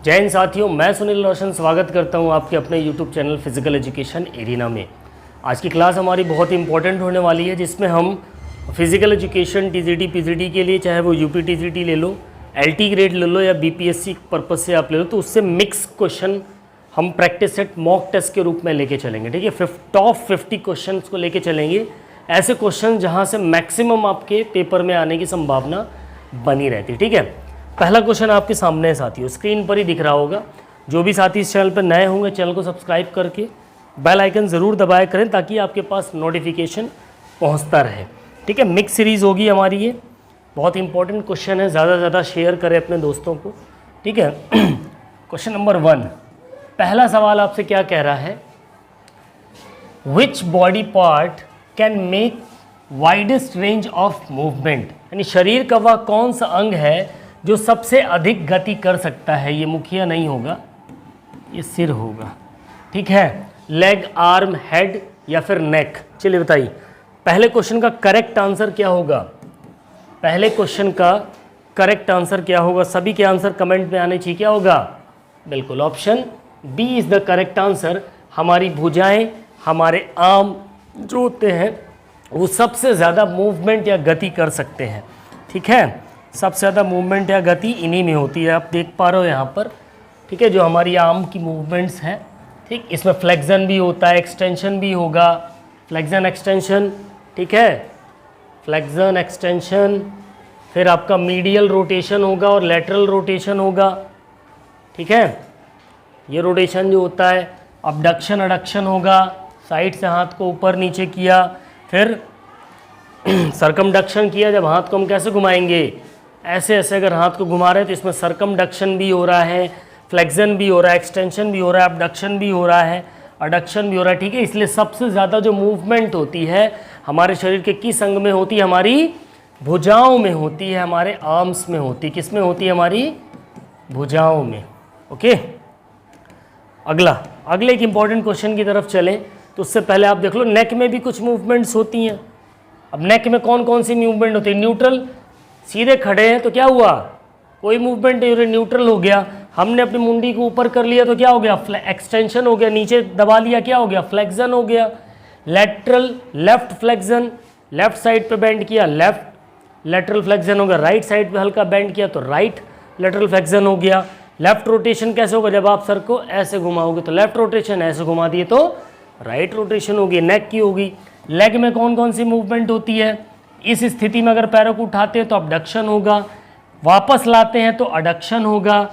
जय हिंद साथियों, मैं सुनील रोशन स्वागत करता हूं आपके अपने YouTube channel physical education arena में। आज की क्लास हमारी बहुत इंपॉर्टेंट होने वाली है, जिसमें हम फिजिकल एजुकेशन टीजीटी पीजीटी के लिए, चाहे वो यूपी टीजीटी ले लो, एलटी ग्रेड ले लो या बीपीएससी पर्पस से आप ले लो, तो उससे मिक्स क्वेश्चन हम प्रैक्टिस सेट मॉक टेस्ट के रूप में लेके चलेंगे। ठीक है, टॉप 50 क्वेश्चन को लेके चलेंगे, ऐसे क्वेश्चन जहाँ से मैक्सिमम आपके पेपर में आने की संभावना बनी रहती है। ठीक है, पहला क्वेश्चन आपके सामने है साथियों, स्क्रीन पर ही दिख रहा होगा। जो भी साथी इस चैनल पर नए होंगे, चैनल को सब्सक्राइब करके बेल आइकन ज़रूर दबाया करें ताकि आपके पास नोटिफिकेशन पहुंचता रहे। ठीक है, मिक्स सीरीज़ होगी हमारी, ये बहुत इंपॉर्टेंट क्वेश्चन है, ज़्यादा से ज़्यादा शेयर करें अपने दोस्तों को। ठीक है, क्वेश्चन नंबर 1, पहला सवाल आपसे क्या कह रहा है, which body part can make widest range of movement, यानी शरीर का वह कौन सा अंग है जो सबसे अधिक गति कर सकता है। ये मुखिया नहीं होगा, ये सिर होगा। ठीक है, लेग, आर्म, हेड या फिर नेक। चलिए बताइए, पहले क्वेश्चन का करेक्ट आंसर क्या होगा? पहले क्वेश्चन का करेक्ट आंसर क्या होगा? सभी के आंसर कमेंट में आने चाहिए। क्या होगा? बिल्कुल option B is the correct answer. हमारी भुजाएं, हमारे आर्म जो होते हैं वो सबसे ज़्यादा मूवमेंट या गति कर सकते हैं। ठीक है, सबसे ज़्यादा मूवमेंट या गति इन्हीं में होती है। आप देख पा रहे हो यहाँ पर। ठीक है, जो हमारी आर्म की मूवमेंट्स हैं, ठीक, इसमें फ्लेक्शन भी होता है, एक्सटेंशन भी होगा, फ्लेक्शन एक्सटेंशन। ठीक है, फ्लेक्शन एक्सटेंशन, फिर आपका मीडियल रोटेशन होगा और लेटरल रोटेशन होगा। ठीक है, ये रोटेशन जो होता है, अबडक्शन एडक्शन होगा, साइड से हाथ को ऊपर नीचे किया, फिर सरकमडक्शन किया। जब हाथ को हम कैसे घुमाएंगे, ऐसे ऐसे अगर हाथ को घुमा रहे हैं तो इसमें सरकमडक्शन भी हो रहा है, फ्लेक्शन भी हो रहा है, एक्सटेंशन भी हो रहा है, अबडक्शन भी हो रहा है, एडक्शन भी हो रहा है। ठीक है, इसलिए सबसे ज़्यादा जो मूवमेंट होती है हमारे शरीर के किस अंग में होती है? हमारी भुजाओं में होती है, हमारे आर्म्स में होती है। किस में होती है? हमारी भुजाओं में। ओके, अगले एक इंपॉर्टेंट क्वेश्चन की तरफ चलें तो उससे पहले आप देख लो, नेक में भी कुछ मूवमेंट्स होती हैं। अब नेक में कौन कौन सी मूवमेंट होती है? न्यूट्रल, सीधे खड़े हैं तो क्या हुआ? कोई मूवमेंट नहीं हो रही, न्यूट्रल हो गया। हमने अपनी मुंडी को ऊपर कर लिया तो क्या हो गया? एक्सटेंशन हो गया। नीचे दबा लिया, क्या हो गया? फ्लेक्शन हो गया। Lateral, left flexion, left side पे बेंड किया, लेफ्ट लेटरल फ्लेक्शन हो गया। राइट साइड पे हल्का बेंड किया तो राइट लेटरल फ्लेक्शन हो गया। लेफ्ट रोटेशन कैसे होगा? जब आप सर को ऐसे घुमाओगे तो लेफ्ट रोटेशन, ऐसे घुमा दिए तो राइट रोटेशन होगी, नेक की होगी। लेग में कौन कौन सी मूवमेंट होती है? इस स्थिति में अगर पैरों को उठाते हैं तो अबडक्शन होगा, वापस लाते हैं तो अडक्शन होगा।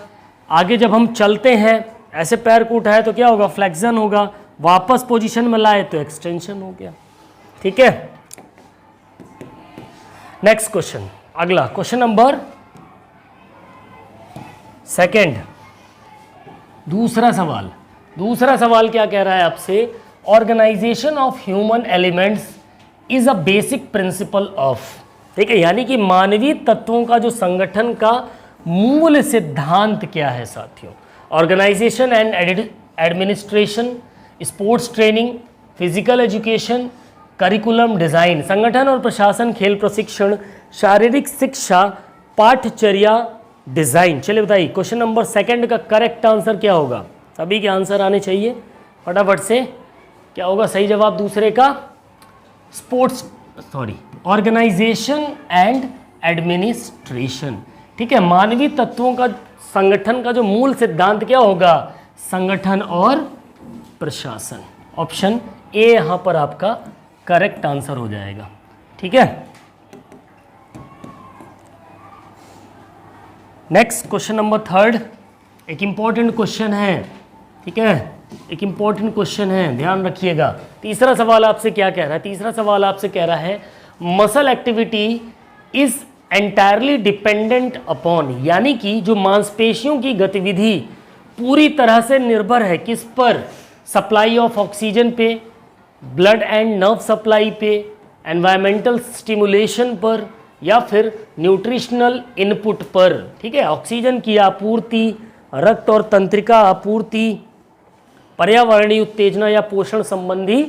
आगे जब हम चलते हैं, ऐसे पैर को उठाए तो क्या होगा? फ्लेक्शन होगा, वापस पोजीशन में लाए तो एक्सटेंशन हो गया। ठीक है, नेक्स्ट क्वेश्चन, अगला क्वेश्चन नंबर 2, दूसरा सवाल क्या कह रहा है आपसे? Organisation of human elements is a basic principle of. ठीक है, यानी कि मानवीय तत्वों का जो संगठन का मूल सिद्धांत क्या है साथियों? Organisation and administration, sports training, physical education, curriculum design, संगठन और प्रशासन, खेल प्रशिक्षण, शारीरिक शिक्षा, पाठचर्या, डिज़ाइन। चलिए बताइए, क्वेश्चन नंबर 2 का करेक्ट आंसर क्या होगा? सभी के आंसर आने चाहिए फटाफट से। क्या होगा सही जवाब दूसरे का? Organisation and administration. ठीक है, मानवीय तत्वों का संगठन का जो मूल सिद्धांत क्या होगा? संगठन और प्रशासन। ऑप्शन ए यहां पर आपका करेक्ट आंसर हो जाएगा। ठीक है, नेक्स्ट क्वेश्चन नंबर 3, एक इंपॉर्टेंट क्वेश्चन है। ठीक है, एक इंपॉर्टेंट क्वेश्चन है, ध्यान रखिएगा। तीसरा सवाल आपसे क्या कह रहा है? तीसरा सवाल आपसे कह रहा है, muscle activity is entirely dependent upon, यानी कि जो मांसपेशियों की गतिविधि पूरी तरह से निर्भर है किस पर? सप्लाई ऑफ ऑक्सीजन पे, ब्लड एंड नर्व सप्लाई पे, एनवायरमेंटल स्टिमुलेशन पर, या फिर न्यूट्रिशनल इनपुट पर। ठीक है, ऑक्सीजन की आपूर्ति, रक्त और तंत्रिका आपूर्ति, पर्यावरणीय उत्तेजना या पोषण संबंधी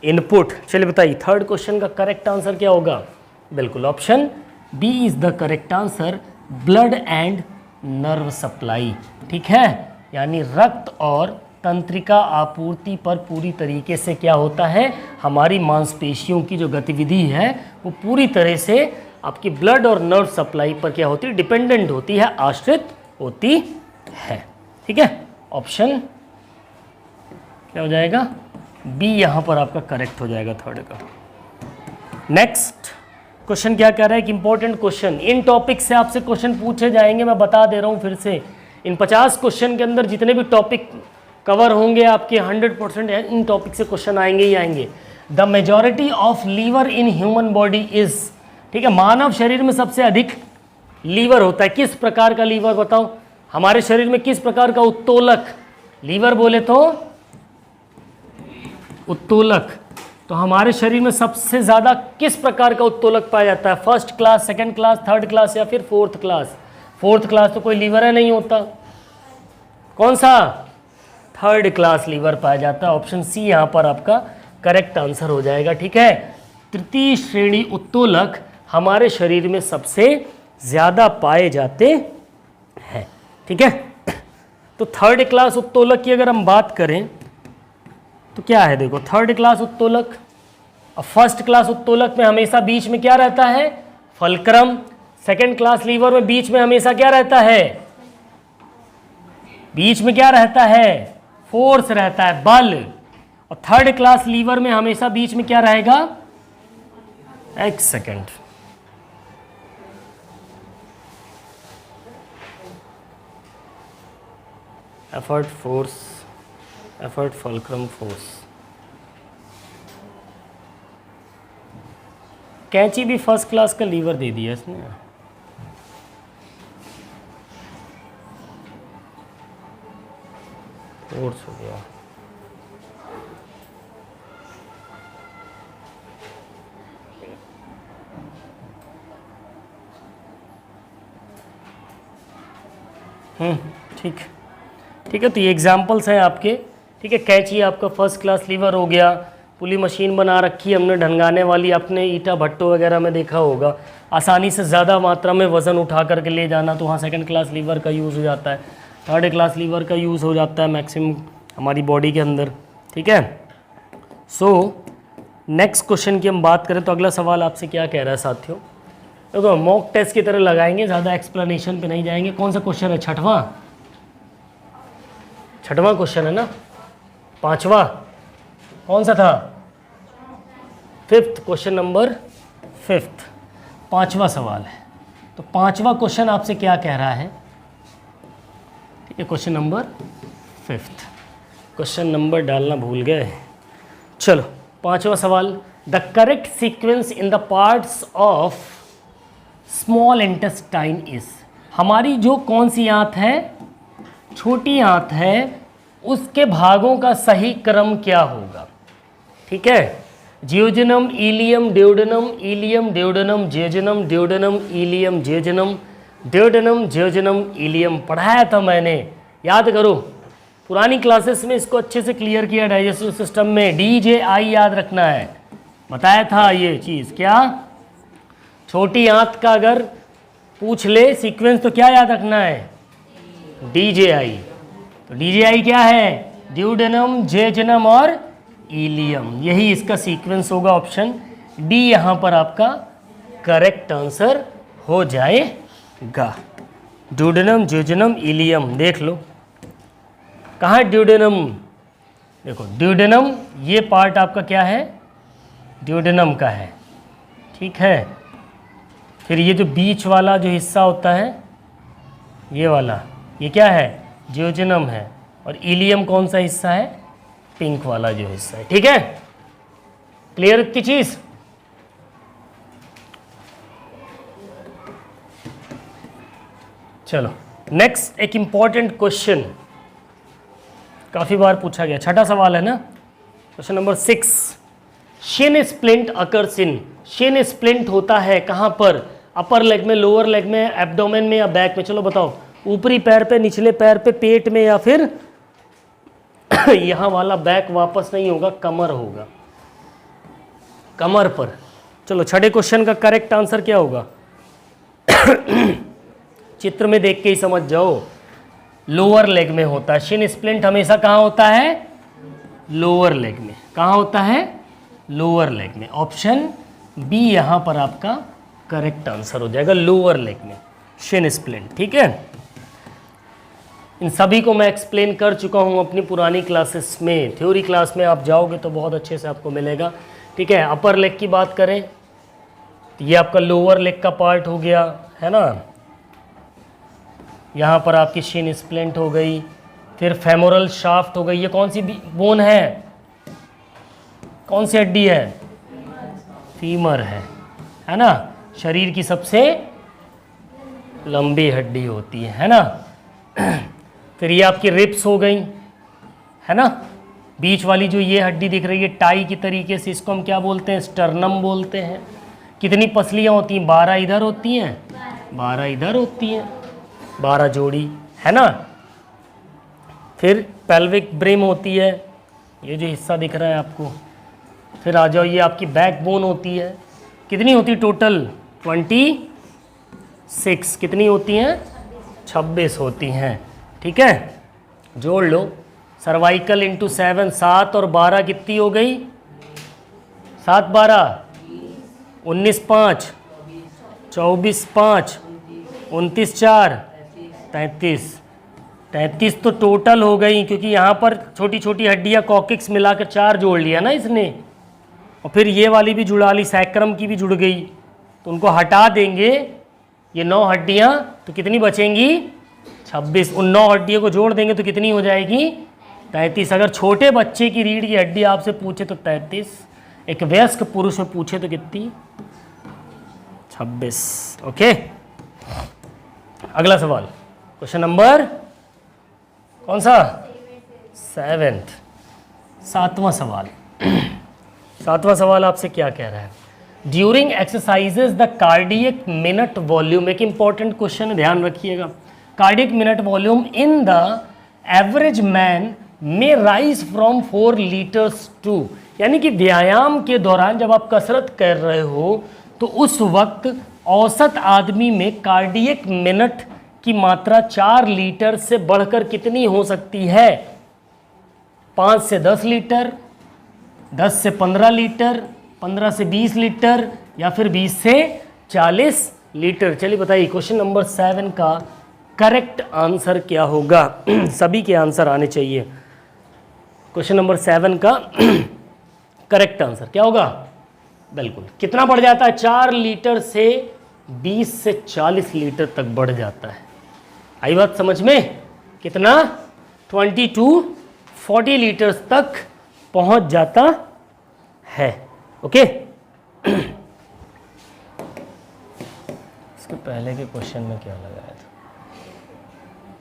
इनपुट। चलिए बताइए, 3rd क्वेश्चन का करेक्ट आंसर क्या होगा? बिल्कुल option B is the correct answer, blood and nerve supply, ठीक है, यानी रक्त और तंत्रिका आपूर्ति पर पूरी तरीके से क्या होता है, हमारी मांसपेशियों की जो गतिविधि है वो पूरी तरह से आपकी ब्लड और नर्व सप्लाई पर क्या होती है, डिपेंडेंट होती है, आश्रित होती है। ठीक है, ऑप्शन क्या हो जाएगा, बी यहाँ पर आपका करेक्ट हो जाएगा थर्ड का। नेक्स्ट क्वेश्चन क्या कह रहा है, एक इंपॉर्टेंट क्वेश्चन, इन टॉपिक से आपसे क्वेश्चन पूछे जाएंगे, मैं बता दे रहा हूँ फिर से, इन 50 क्वेश्चन के अंदर जितने भी टॉपिक कवर होंगे आपके 100% इन टॉपिक से क्वेश्चन आएंगे ही आएंगे। The majority of liver in human body is, ठीक है, मानव शरीर में सबसे अधिक लीवर होता है, किस प्रकार का लीवर बताओ, हमारे शरीर में किस प्रकार का उत्तोलक, लीवर बोले तो उत्तोलक, तो हमारे शरीर में सबसे ज़्यादा किस प्रकार का उत्तोलक पाया जाता है, first class, second class, third class या फिर फोर्थ क्लास। फोर्थ क्लास तो कोई लीवर है नहीं होता, कौन सा, थर्ड क्लास लीवर पाया जाता है। ऑप्शन सी यहाँ पर आपका करेक्ट आंसर हो जाएगा। ठीक है, तृतीय श्रेणी उत्तोलक हमारे शरीर में सबसे ज़्यादा पाए जाते हैं। ठीक है, तो थर्ड क्लास उत्तोलक की अगर हम बात करें तो क्या है, देखो थर्ड क्लास उत्तोलक, अब फर्स्ट क्लास उत्तोलक में हमेशा बीच में क्या रहता है, फलक्रम, सेकंड क्लास लीवर में बीच में हमेशा क्या रहता है, बीच में क्या रहता है, फोर्स रहता है, बल, और थर्ड क्लास लीवर में हमेशा बीच में क्या रहेगा, एक second, effort force, effort fulcrum force. कैंची भी फर्स्ट क्लास का लीवर दे दिया इसने, फोर्स हो गया। ठीक, ठीक है, तो ये एग्जाम्पल्स हैं आपके। ठीक है, कैंची आपका फर्स्ट क्लास लीवर हो गया, पुली मशीन बना रखी है हमने ढंगाने वाली, आपने ईटा भट्टो वगैरह में देखा होगा, आसानी से ज़्यादा मात्रा में वज़न उठा करके ले जाना, तो वहाँ सेकंड क्लास लीवर का यूज़ हो जाता है, थर्ड क्लास लीवर का यूज़ हो जाता है मैक्सिमम हमारी बॉडी के अंदर। ठीक है, सो नेक्स्ट क्वेश्चन की हम बात करें तो अगला सवाल आपसे क्या कह रहा है साथियों, देखो मॉक टेस्ट की तरह लगाएंगे, ज़्यादा एक्सप्लेनेशन पे नहीं जाएंगे। कौन सा क्वेश्चन है, छठवां क्वेश्चन है ना, पांचवा कौन सा था, फिफ्थ, क्वेश्चन नंबर फिफ्थ, पांचवा सवाल है। तो पांचवा क्वेश्चन आपसे क्या कह रहा है, ठीक है, question number fifth, question number डालना भूल गए, चलो पांचवा सवाल, the correct sequence in the parts of small intestine is, हमारी जो कौन सी आंत है, छोटी आंत है, उसके भागों का सही क्रम क्या होगा। ठीक है, jejunum, ileum, duodenum, ileum, duodenum, jejunum, duodenum, ileum, jejunum, duodenum, jejunum, ileum, पढ़ाया था मैंने, याद करो, पुरानी क्लासेस में इसको अच्छे से क्लियर किया, डाइजेस्टिव सिस्टम में DJI याद रखना है, बताया था ये चीज़। क्या, छोटी आंत का अगर पूछ ले सीक्वेंस तो क्या याद रखना है, DJI। तो DJI क्या है, ड्यूडेनम, जियोजेनम और इलियम, यही इसका सीक्वेंस होगा। ऑप्शन डी यहाँ पर आपका करेक्ट आंसर हो जाएगा। ड्यूडेनम, जियोजेनम, इलियम, देख लो कहाँ है ड्यूडेनम, देखो ड्यूडेनम ये पार्ट आपका क्या है, ड्यूडेनम का है। ठीक है, फिर ये जो बीच वाला जो हिस्सा होता है, ये वाला, ये क्या है, जियोजेनम है, और इलियम कौन सा हिस्सा है, पिंक वाला जो हिस्सा है। ठीक है, क्लियर की चीज। चलो नेक्स्ट एक इंपॉर्टेंट क्वेश्चन, काफी बार पूछा गया, छठा सवाल है ना, question number 6, Shin splint occurs in, Shin splint होता है कहां पर, अपर लेग में, लोअर लेग में, एब्डोमेन में या बैक में, चलो बताओ, ऊपरी पैर पे, निचले पैर पे, पेट में, या फिर यहाँ वाला बैक वापस नहीं होगा, कमर होगा, कमर पर। चलो छठे क्वेश्चन का करेक्ट आंसर क्या होगा, चित्र में देख के ही समझ जाओ, लोअर लेग में होता है। शिन स्प्लिंट हमेशा कहाँ होता है? लोअर लेग में। कहाँ होता है? लोअर लेग में। ऑप्शन बी यहाँ पर आपका करेक्ट आंसर हो जाएगा, लोअर लेग में शिन स्प्लिंट। ठीक है, इन सभी को मैं एक्सप्लेन कर चुका हूँ अपनी पुरानी क्लासेस में। थ्योरी क्लास में आप जाओगे तो बहुत अच्छे से आपको मिलेगा। ठीक है, अपर लेग की बात करें तो ये आपका लोअर लेग का पार्ट हो गया, है ना। यहाँ पर आपकी शिन स्प्लिंट हो गई, फिर फेमोरल शाफ्ट हो गई। ये कौन सी बोन है, कौन सी हड्डी है? फीमर है ना। शरीर की सबसे लंबी हड्डी होती है ना। फिर ये आपकी रिब्स हो गई, है ना। बीच वाली जो ये हड्डी दिख रही है टाई की तरीके से, इसको हम क्या बोलते हैं? स्टर्नम बोलते हैं। कितनी पसलियाँ होती हैं? 12 इधर होती हैं, 12 इधर होती हैं, 12 जोड़ी, है ना। फिर पेल्विक ब्रिम होती है, ये जो हिस्सा दिख रहा है आपको। फिर आ जाओ, ये आपकी बैकबोन होती है। कितनी होती है टोटल? 26। कितनी होती हैं? 26 होती हैं। ठीक है, जोड़ लो। सर्वाइकल इंटू 7, 7 और 12 कितनी हो गई? 7 12 19 5 24 5 29 4 33। 33 तो टोटल हो गई, क्योंकि यहाँ पर छोटी छोटी हड्डियाँ कॉकिक्स मिलाकर 4 जोड़ लिया ना इसने, और फिर ये वाली भी जुड़ा ली, सैक्रम की भी जुड़ गई। तो उनको हटा देंगे ये 9 हड्डियाँ, तो कितनी बचेंगी? 26। उन 9 हड्डियों को जोड़ देंगे तो कितनी हो जाएगी? 33। अगर छोटे बच्चे की रीढ़ की हड्डी आपसे पूछे तो 33, एक वयस्क पुरुष से पूछे तो कितनी? 26। ओके, अगला सवाल, क्वेश्चन नंबर कौन सा? 7th, 7वां सवाल। 7वां सवाल आपसे क्या कह रहा है? During exercises the cardiac minute volume, एक इंपॉर्टेंट क्वेश्चन है, ध्यान रखिएगा। Cardiac minute volume in the average man में राइज फ्रॉम 4 लीटर्स टू, यानी कि व्यायाम के दौरान जब आप कसरत कर रहे हो तो उस वक्त औसत आदमी में कार्डियक मिनट की मात्रा 4 लीटर से बढ़कर कितनी हो सकती है? 5 से 10 लीटर, 10 से 15 लीटर, 15 से 20 लीटर, या फिर 20 से 40 लीटर। चलिए बताइए, क्वेश्चन नंबर 7 का करेक्ट आंसर क्या होगा? सभी के आंसर आने चाहिए। क्वेश्चन नंबर 7 का करेक्ट आंसर क्या होगा? बिल्कुल, कितना बढ़ जाता है? 4 लीटर से 20 से 40 लीटर तक बढ़ जाता है। आई बात समझ में? कितना? 20 to 40 लीटर्स तक पहुंच जाता है। ओके, इसके पहले के क्वेश्चन में क्या लगाया था?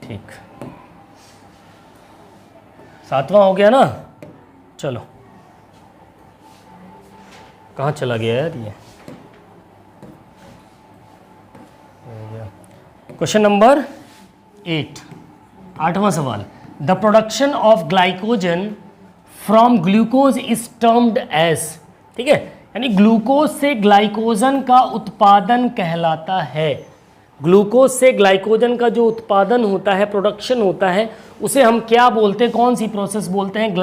ठीक, 7वां हो गया ना। चलो, कहाँ चला गया यार ये? क्वेश्चन नंबर 8, 8वां सवाल। The production of glycogen from glucose is termed as, ठीक है, यानी ग्लूकोज से ग्लाइकोजन का उत्पादन कहलाता है। ग्लूकोज से ग्लाइकोजन का जो उत्पादन होता है, प्रोडक्शन होता है, उसे हम क्या बोलते हैं? कौन सी प्रोसेस बोलते हैं?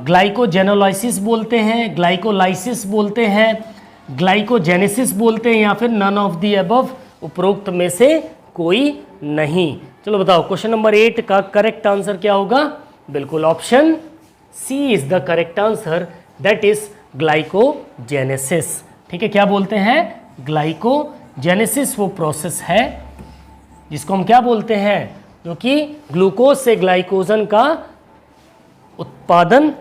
ग्लाइकोजेनोलाइसिस बोलते हैं, ग्लाइकोलाइसिस बोलते हैं, ग्लाइकोजेनेसिस बोलते हैं, या फिर नन ऑफ द अबव, उपरोक्त में से कोई नहीं। चलो बताओ, क्वेश्चन नंबर 8 का करेक्ट आंसर क्या होगा? बिल्कुल, option C is the correct answer, that is glycogenesis. ठीक है, क्या बोलते हैं? ग्लाइकोजेनेसिस वो प्रोसेस है जिसको हम क्या बोलते हैं? जो कि ग्लूकोज से ग्लाइकोजन का उत्पादन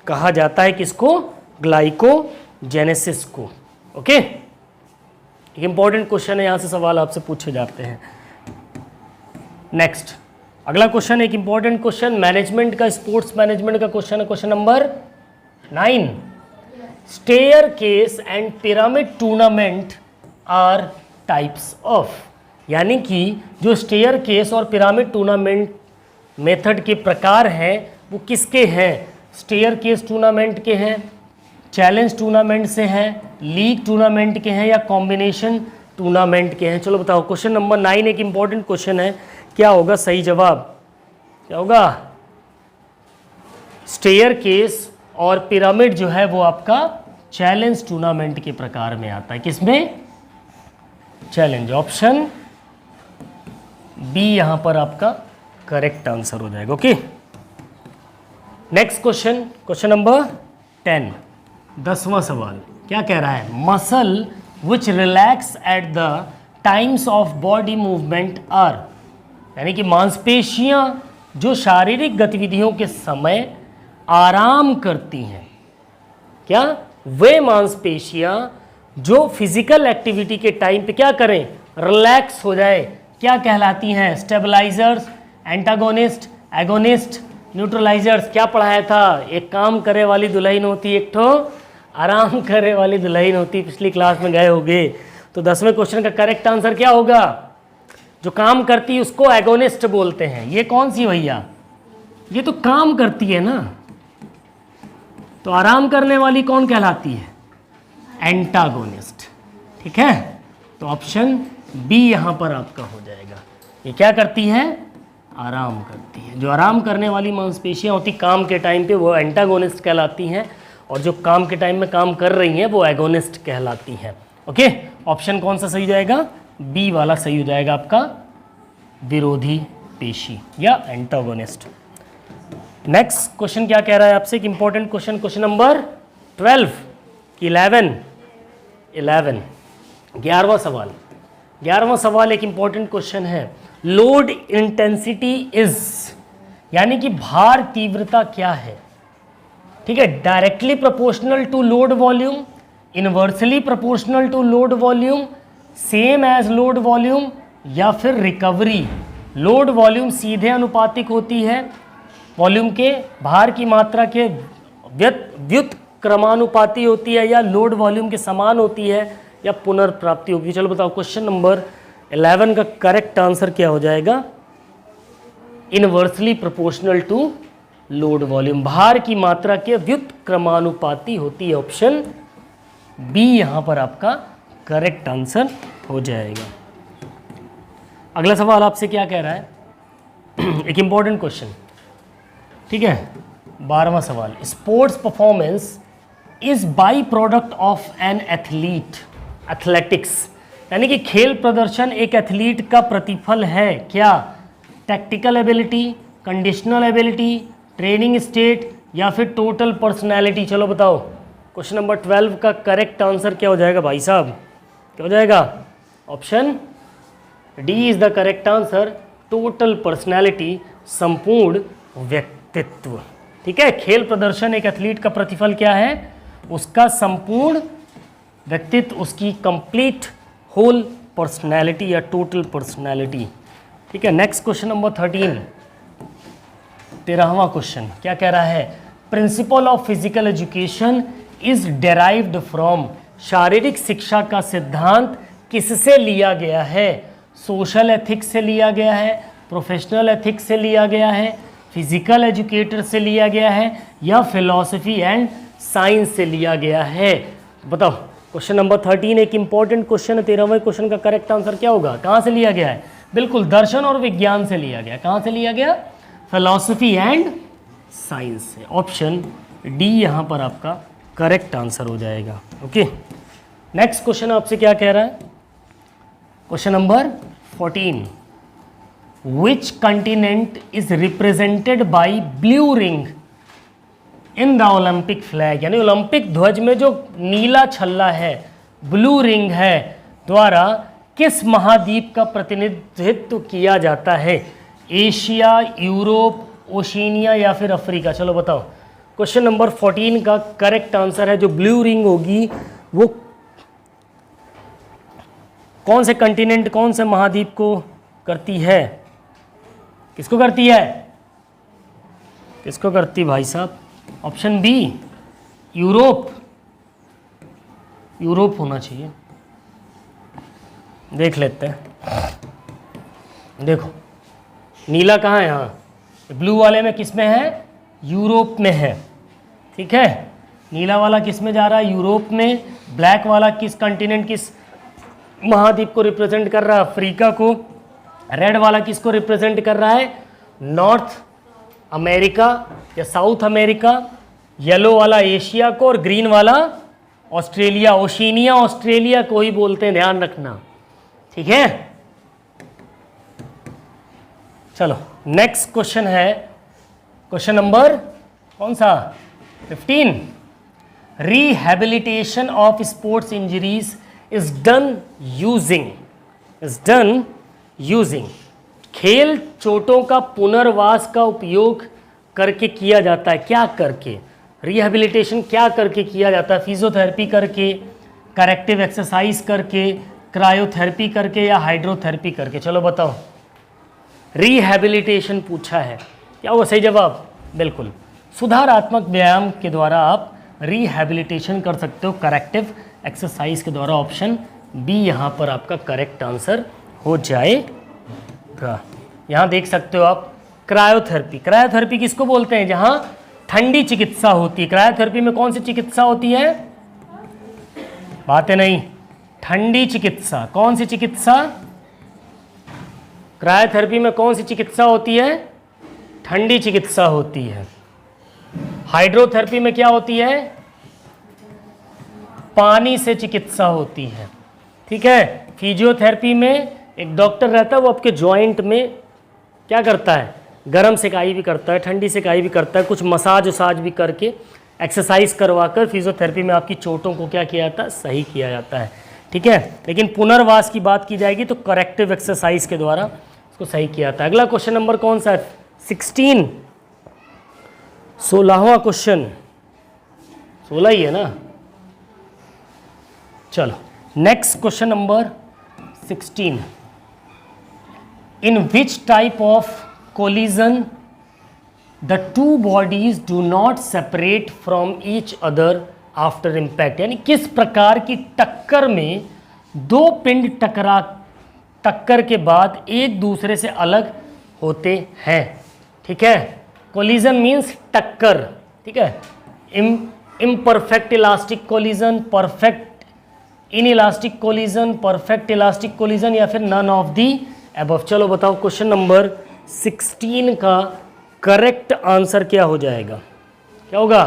कहा जाता है। किसको? ग्लाइकोजेनेसिस को। ओके, एक इंपॉर्टेंट क्वेश्चन है, यहां से सवाल आपसे पूछे जाते हैं। नेक्स्ट, अगला क्वेश्चन एक इंपॉर्टेंट क्वेश्चन, मैनेजमेंट का, स्पोर्ट्स मैनेजमेंट का क्वेश्चन है। Question number 9, staircase and pyramid tournament are types of, यानी कि जो स्टेयर केस और पिरामिड टूर्नामेंट मेथड के प्रकार हैं वो किसके हैं? स्टेयर केस टूर्नामेंट के हैं, चैलेंज टूर्नामेंट से हैं, लीग टूर्नामेंट के हैं, या कॉम्बिनेशन टूर्नामेंट के हैं। चलो बताओ, क्वेश्चन नंबर 9 एक इंपॉर्टेंट क्वेश्चन है, क्या होगा सही जवाब? क्या होगा? स्टेयर केस और पिरामिड जो है वो आपका चैलेंज टूर्नामेंट के प्रकार में आता है। किसमें? चैलेंज। ऑप्शन बी यहां पर आपका करेक्ट आंसर हो जाएगा। Okay, next question, question number 10, 10वां सवाल क्या कह रहा है? Muscle which relax at the times of body movement are, यानी कि मांसपेशियां जो शारीरिक गतिविधियों के समय आराम करती हैं। क्या? वे मांसपेशियां जो फिजिकल एक्टिविटी के टाइम पे क्या करें? रिलैक्स हो जाए, क्या कहलाती हैं? Stabilisers, antagonist, agonist, neutralisers. क्या पढ़ाया था? एक काम करे वाली दुल्हन होती, एक ठो आराम करे वाली दुल्हन होती। पिछली क्लास में गए होंगे। तो 10वें क्वेश्चन का करेक्ट आंसर क्या होगा? जो काम करती है उसको एगोनिस्ट बोलते हैं। ये कौन सी भैया? ये तो काम करती है ना, तो आराम करने वाली कौन कहलाती है? एंटागोनिस्ट। ठीक है, तो ऑप्शन बी यहां पर आपका हो जाएगा। ये क्या करती है? आराम करती है। जो आराम करने वाली मांसपेशियां होती काम के टाइम पे वो एंटागोनिस्ट कहलाती हैं, और जो काम के टाइम में काम कर रही हैं वो एगोनिस्ट कहलाती हैं। ओके, ऑप्शन कौन सा सही हो जाएगा? बी वाला सही हो जाएगा आपका, विरोधी पेशी या एंटागोनिस्ट। नेक्स्ट क्वेश्चन क्या कह रहा है आपसे? एक इंपॉर्टेंट क्वेश्चन, क्वेश्चन नंबर 12 की 11, 11वां सवाल। 11वां सवाल एक इंपॉर्टेंट क्वेश्चन है। लोड इंटेंसिटी इज, यानी कि भार तीव्रता क्या है? ठीक है, directly proportional to load volume, inversely proportional to load volume, same as load volume, या फिर रिकवरी। लोड वॉल्यूम सीधे अनुपातिक होती है वॉल्यूम के, भार की मात्रा के व्युत्क्रमानुपाती होती है, या लोड वॉल्यूम के समान होती है, या पुनर्प्राप्ति होगी। चलो बताओ, क्वेश्चन नंबर 11 का करेक्ट आंसर क्या हो जाएगा? Inversely proportional to load volume, भार की मात्रा के व्युत्क्रमानुपाती होती है। ऑप्शन बी यहां पर आपका करेक्ट आंसर हो जाएगा। अगला सवाल आपसे क्या कह रहा है? एक इंपॉर्टेंट क्वेश्चन, ठीक है, 12वां सवाल। Sports performance is by product of an athlete, athletics, यानी कि खेल प्रदर्शन एक एथलीट का प्रतिफल है। क्या? Tactical ability, conditional ability, training state, या फिर टोटल पर्सनैलिटी। चलो बताओ, क्वेश्चन नंबर 12 का करेक्ट आंसर क्या हो जाएगा भाई साहब? क्या हो जाएगा? Option D is the correct answer, total personality, संपूर्ण व्यक्तित्व। ठीक है, खेल प्रदर्शन एक एथलीट का प्रतिफल क्या है? उसका संपूर्ण व्यक्तित्व, उसकी कंप्लीट होल पर्सनैलिटी या टोटल पर्सनैलिटी। ठीक है, नेक्स्ट क्वेश्चन नंबर 13, 13वां क्वेश्चन क्या कह रहा है? Principle of physical education is derived from, शारीरिक शिक्षा का सिद्धांत किससे लिया गया है? सोशल एथिक्स से लिया गया है, प्रोफेशनल एथिक्स से लिया गया है, फिजिकल एजुकेटर से लिया गया है, या फिलॉसफी एंड साइंस से लिया गया है? बताओ, क्वेश्चन नंबर 13 एक इंपॉर्टेंट क्वेश्चन है। 13वें क्वेश्चन का करेक्ट आंसर क्या होगा? कहाँ से लिया गया है? बिल्कुल, दर्शन और विज्ञान से लिया गया। कहाँ से लिया गया? फिलॉसफी एंड साइंस से। ऑप्शन डी यहाँ पर आपका करेक्ट आंसर हो जाएगा। ओके, नेक्स्ट क्वेश्चन आपसे क्या कह रहा है? Question number 14, which continent is represented by blue ring in the Olympic flag, यानी ओलंपिक ध्वज में जो नीला छल्ला है, ब्लू रिंग है, द्वारा किस महाद्वीप का प्रतिनिधित्व किया जाता है? एशिया, यूरोप, ओशिनिया, या फिर अफ्रीका? चलो बताओ, क्वेश्चन नंबर 14 का करेक्ट आंसर है, जो ब्लू रिंग होगी वो कौन से कंटिनेंट, कौन से महाद्वीप को करती है? किसको करती है? किसको करती भाई साहब? Option B, Europe. यूरोप होना चाहिए। देख लेते हैं। देखो, नीला कहाँ है? यहाँ ब्लू वाले में किस में है? यूरोप में है। ठीक है, नीला वाला किस में जा रहा है? यूरोप में। ब्लैक वाला किस कंटिनेंट, किस महाद्वीप को रिप्रेजेंट कर रहा है अफ्रीका को, रेड वाला किसको रिप्रेजेंट कर रहा है नॉर्थ अमेरिका या साउथ अमेरिका, येलो वाला एशिया को और ग्रीन वाला ऑस्ट्रेलिया, ओशिनिया ऑस्ट्रेलिया को ही बोलते हैं, ध्यान रखना, ठीक है। चलो नेक्स्ट क्वेश्चन है, क्वेश्चन नंबर कौन सा 15। Rehabilitation of sports injuries is done using खेल चोटों का पुनर्वास का उपयोग करके किया जाता है, क्या करके, रिहैबिलिटेशन क्या करके किया जाता है, फिजियोथेरेपी करके, करेक्टिव एक्सरसाइज करके, क्रायोथेरेपी करके या हाइड्रोथेरेपी करके। चलो बताओ, रिहैबिलिटेशन पूछा है, क्या होगा सही जवाब, बिल्कुल सुधारात्मक व्यायाम के द्वारा आप रिहैबिलिटेशन कर सकते हो, करेक्टिव एक्सरसाइज के द्वारा। ऑप्शन बी यहाँ पर आपका करेक्ट आंसर हो जाएगा। यहाँ देख सकते हो आप क्रायोथेरेपी, क्रायोथेरेपी किसको बोलते हैं, जहाँ ठंडी चिकित्सा होती है। क्रायोथेरेपी में कौन सी चिकित्सा होती है, बातें नहीं, ठंडी चिकित्सा। कौन सी चिकित्सा, क्रायोथेरेपी में कौन सी चिकित्सा होती है, ठंडी चिकित्सा होती है। हाइड्रोथेरेपी में क्या होती है, पानी से चिकित्सा होती है, ठीक है। फिजियोथेरेपी में एक डॉक्टर रहता है, वो आपके जॉइंट में क्या करता है, गर्म सिकाई भी करता है, ठंडी सिकाई भी करता है, कुछ मसाज वसाज भी करके एक्सरसाइज करवाकर फिजियोथेरेपी में आपकी चोटों को क्या किया जाता है, सही किया जाता है, ठीक है। लेकिन पुनर्वास की बात की जाएगी तो करेक्टिव एक्सरसाइज के द्वारा उसको सही किया जाता है। अगला क्वेश्चन नंबर कौन सा है 16, 16वां क्वेश्चन, 16 ही है ना। चलो next question number 16, in which type of collision the two bodies do not separate from each other after impact, यानी किस प्रकार की टक्कर में दो पिंड टक्कर के बाद एक दूसरे से अलग होते हैं, ठीक है। कोलिजन मीन्स टक्कर, ठीक है। Imperfect elastic collision, perfect in elastic collision, perfect elastic collision या फिर नन ऑफ दी अबव। चलो बताओ क्वेश्चन नंबर 16 का करेक्ट आंसर क्या हो जाएगा, क्या होगा,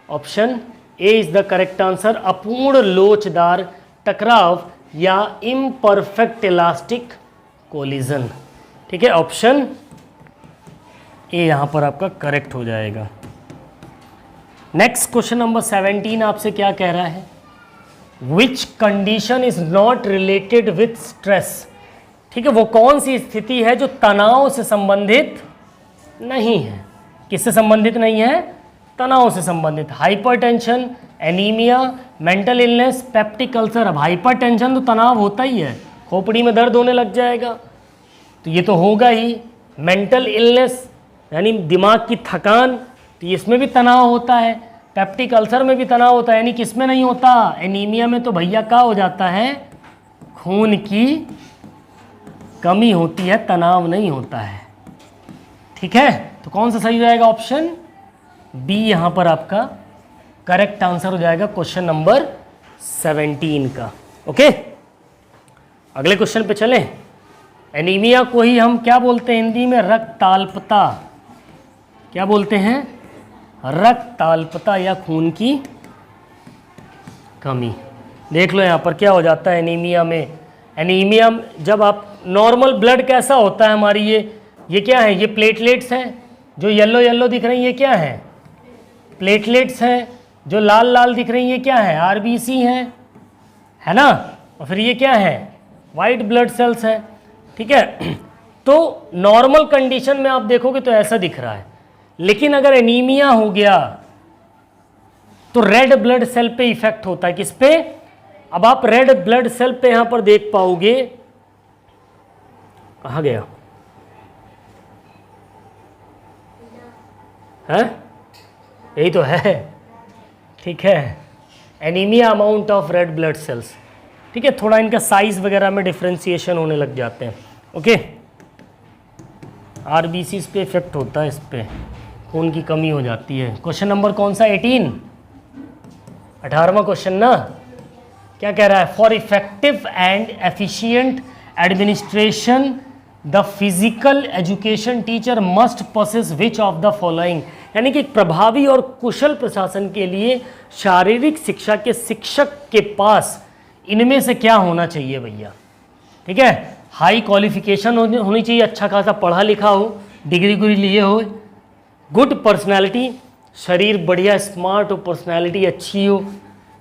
option A is the correct answer, अपूर्ण लोचदार टकराव या इम्परफेक्ट इलास्टिक कोलिजन, ठीक है। ऑप्शन ए यहां पर आपका करेक्ट हो जाएगा। नेक्स्ट क्वेश्चन नंबर 17 आपसे क्या कह रहा है, which condition is not related with stress, ठीक है। वो कौन सी स्थिति है जो तनाव से संबंधित नहीं है, किससे संबंधित नहीं है, तनाव से संबंधित। Hypertension, anaemia, mental illness, peptic ulcer. अब हाइपरटेंशन तो तनाव होता ही है, खोपड़ी में दर्द होने लग जाएगा तो ये तो होगा ही। मेंटल इलनेस यानी दिमाग की थकान, तो इसमें भी तनाव होता है। पेप्टिक अल्सर में भी तनाव होता है, यानी किस में नहीं होता, एनीमिया में तो भैया क्या हो जाता है, खून की कमी होती है, तनाव नहीं होता है, ठीक है। तो कौन सा सही हो जाएगा, ऑप्शन बी यहां पर आपका करेक्ट आंसर हो जाएगा क्वेश्चन नंबर 17 का। ओके, अगले क्वेश्चन पे चलें। एनीमिया को ही हम क्या बोलते हैं हिंदी में, रक्ताल्पता। क्या बोलते हैं, रक्ताल्पता या खून की कमी। देख लो यहाँ पर क्या हो जाता है एनीमिया में। एनीमिया जब आप नॉर्मल ब्लड कैसा होता है हमारी, ये क्या है, ये प्लेटलेट्स हैं जो येलो येलो दिख रही हैं, ये क्या है, प्लेटलेट्स हैं। जो लाल लाल दिख रही हैं क्या है, आरबीसी हैं, है ना। और फिर ये क्या है, वाइट ब्लड सेल्स हैं, ठीक है। तो नॉर्मल कंडीशन में आप देखोगे तो ऐसा दिख रहा है, लेकिन अगर एनीमिया हो गया तो रेड ब्लड सेल पे इफेक्ट होता है। किस पे, अब आप रेड ब्लड सेल पे यहां पर देख पाओगे, कहाँ गया है, यही तो है, ठीक है। Anaemia amount of red blood cells, ठीक है। थोड़ा इनका साइज वगैरह में डिफ्रेंसिएशन होने लग जाते हैं। ओके, आरबीसी पे इफेक्ट होता है, इस पे खून की कमी हो जाती है। क्वेश्चन नंबर कौन सा, 18, 18वां क्वेश्चन ना। क्या कह रहा है? For effective and efficient administration the physical education teacher must possess which of the following, यानी कि प्रभावी और कुशल प्रशासन के लिए शारीरिक शिक्षा के शिक्षक के पास इनमें से क्या होना चाहिए भैया? ठीक है, हाई क्वालिफिकेशन होनी चाहिए, अच्छा खासा पढ़ा लिखा हो, डिग्री लिए हो, गुड पर्सनैलिटी, शरीर बढ़िया स्मार्ट हो, पर्सनैलिटी अच्छी हो,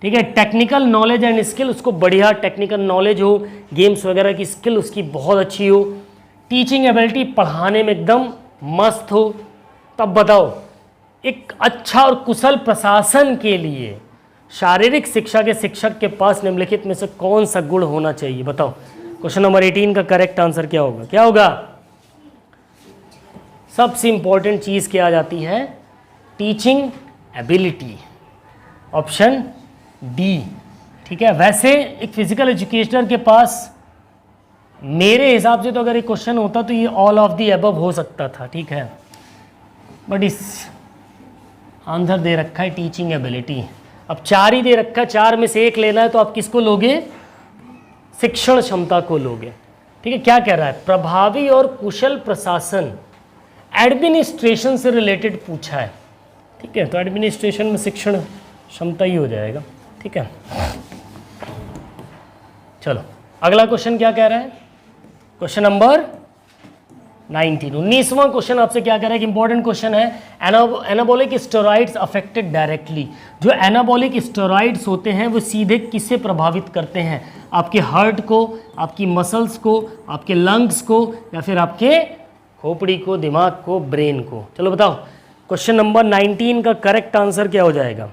ठीक है, टेक्निकल नॉलेज एंड स्किल, उसको बढ़िया टेक्निकल नॉलेज हो, गेम्स वगैरह की स्किल उसकी बहुत अच्छी हो, टीचिंग एबिलिटी, पढ़ाने में एकदम मस्त हो। तब बताओ, एक अच्छा और कुशल प्रशासन के लिए शारीरिक शिक्षा के शिक्षक के पास निम्नलिखित में से कौन सा गुण होना चाहिए? बताओ। क्वेश्चन नंबर 18 का करेक्ट आंसर क्या होगा? क्या होगा? सबसे इंपॉर्टेंट चीज क्या आ जाती है? Teaching ability, option D. ठीक है, वैसे एक फिजिकल एजुकेशनर के पास मेरे हिसाब से तो अगर एक क्वेश्चन होता तो ये ऑल ऑफ दी अबव हो सकता था, ठीक है, बट इस आंसर दे रखा है टीचिंग एबिलिटी। अब 4 ही दे रखा है, 4 में से एक लेना है तो आप किसको लोगे? शिक्षण क्षमता को लोगे। ठीक है, क्या कह रहा है? प्रभावी और कुशल प्रशासन, एडमिनिस्ट्रेशन से रिलेटेड पूछा है। ठीक है, तो एडमिनिस्ट्रेशन में शिक्षण क्षमता ही हो जाएगा। ठीक है, चलो अगला क्वेश्चन क्या कह रहा है? क्वेश्चन नंबर 19वां क्वेश्चन आपसे क्या कह रहा है कि इंपॉर्टेंट क्वेश्चन है, एनाबॉलिक स्टेरॉइड्स अफेक्टेड डायरेक्टली। जो एनाबॉलिक स्टेरॉइड्स होते हैं वो सीधे किससे प्रभावित करते हैं? आपके हार्ट को, आपकी मसल्स को, आपके लंग्स को, या फिर आपके खोपड़ी को, दिमाग को, ब्रेन को? चलो बताओ, क्वेश्चन नंबर 19 का करेक्ट आंसर क्या हो जाएगा?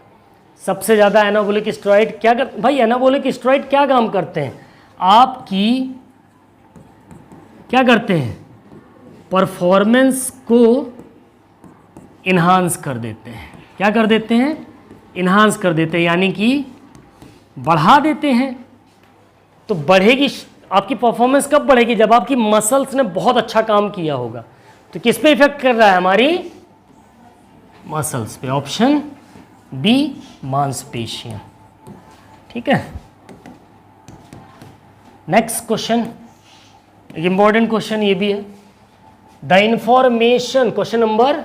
सबसे ज़्यादा एनाबॉलिक स्टेरॉइड क्या कर, भाई एनाबॉलिक स्टेरॉइड क्या काम करते हैं? आपकी क्या करते हैं? परफॉर्मेंस को इन्हांस कर देते हैं। क्या कर देते हैं? इन्हांस कर देते हैं, यानी कि बढ़ा देते हैं। तो बढ़ेगी आपकी परफॉर्मेंस कब बढ़ेगी? जब आपकी मसल्स ने बहुत अच्छा काम किया होगा। तो किस पे इफेक्ट कर रहा है? हमारी मसल्स पे, ऑप्शन बी, मांसपेशियां। ठीक है, नेक्स्ट क्वेश्चन, एक इंपॉर्टेंट क्वेश्चन ये भी है। The information, question number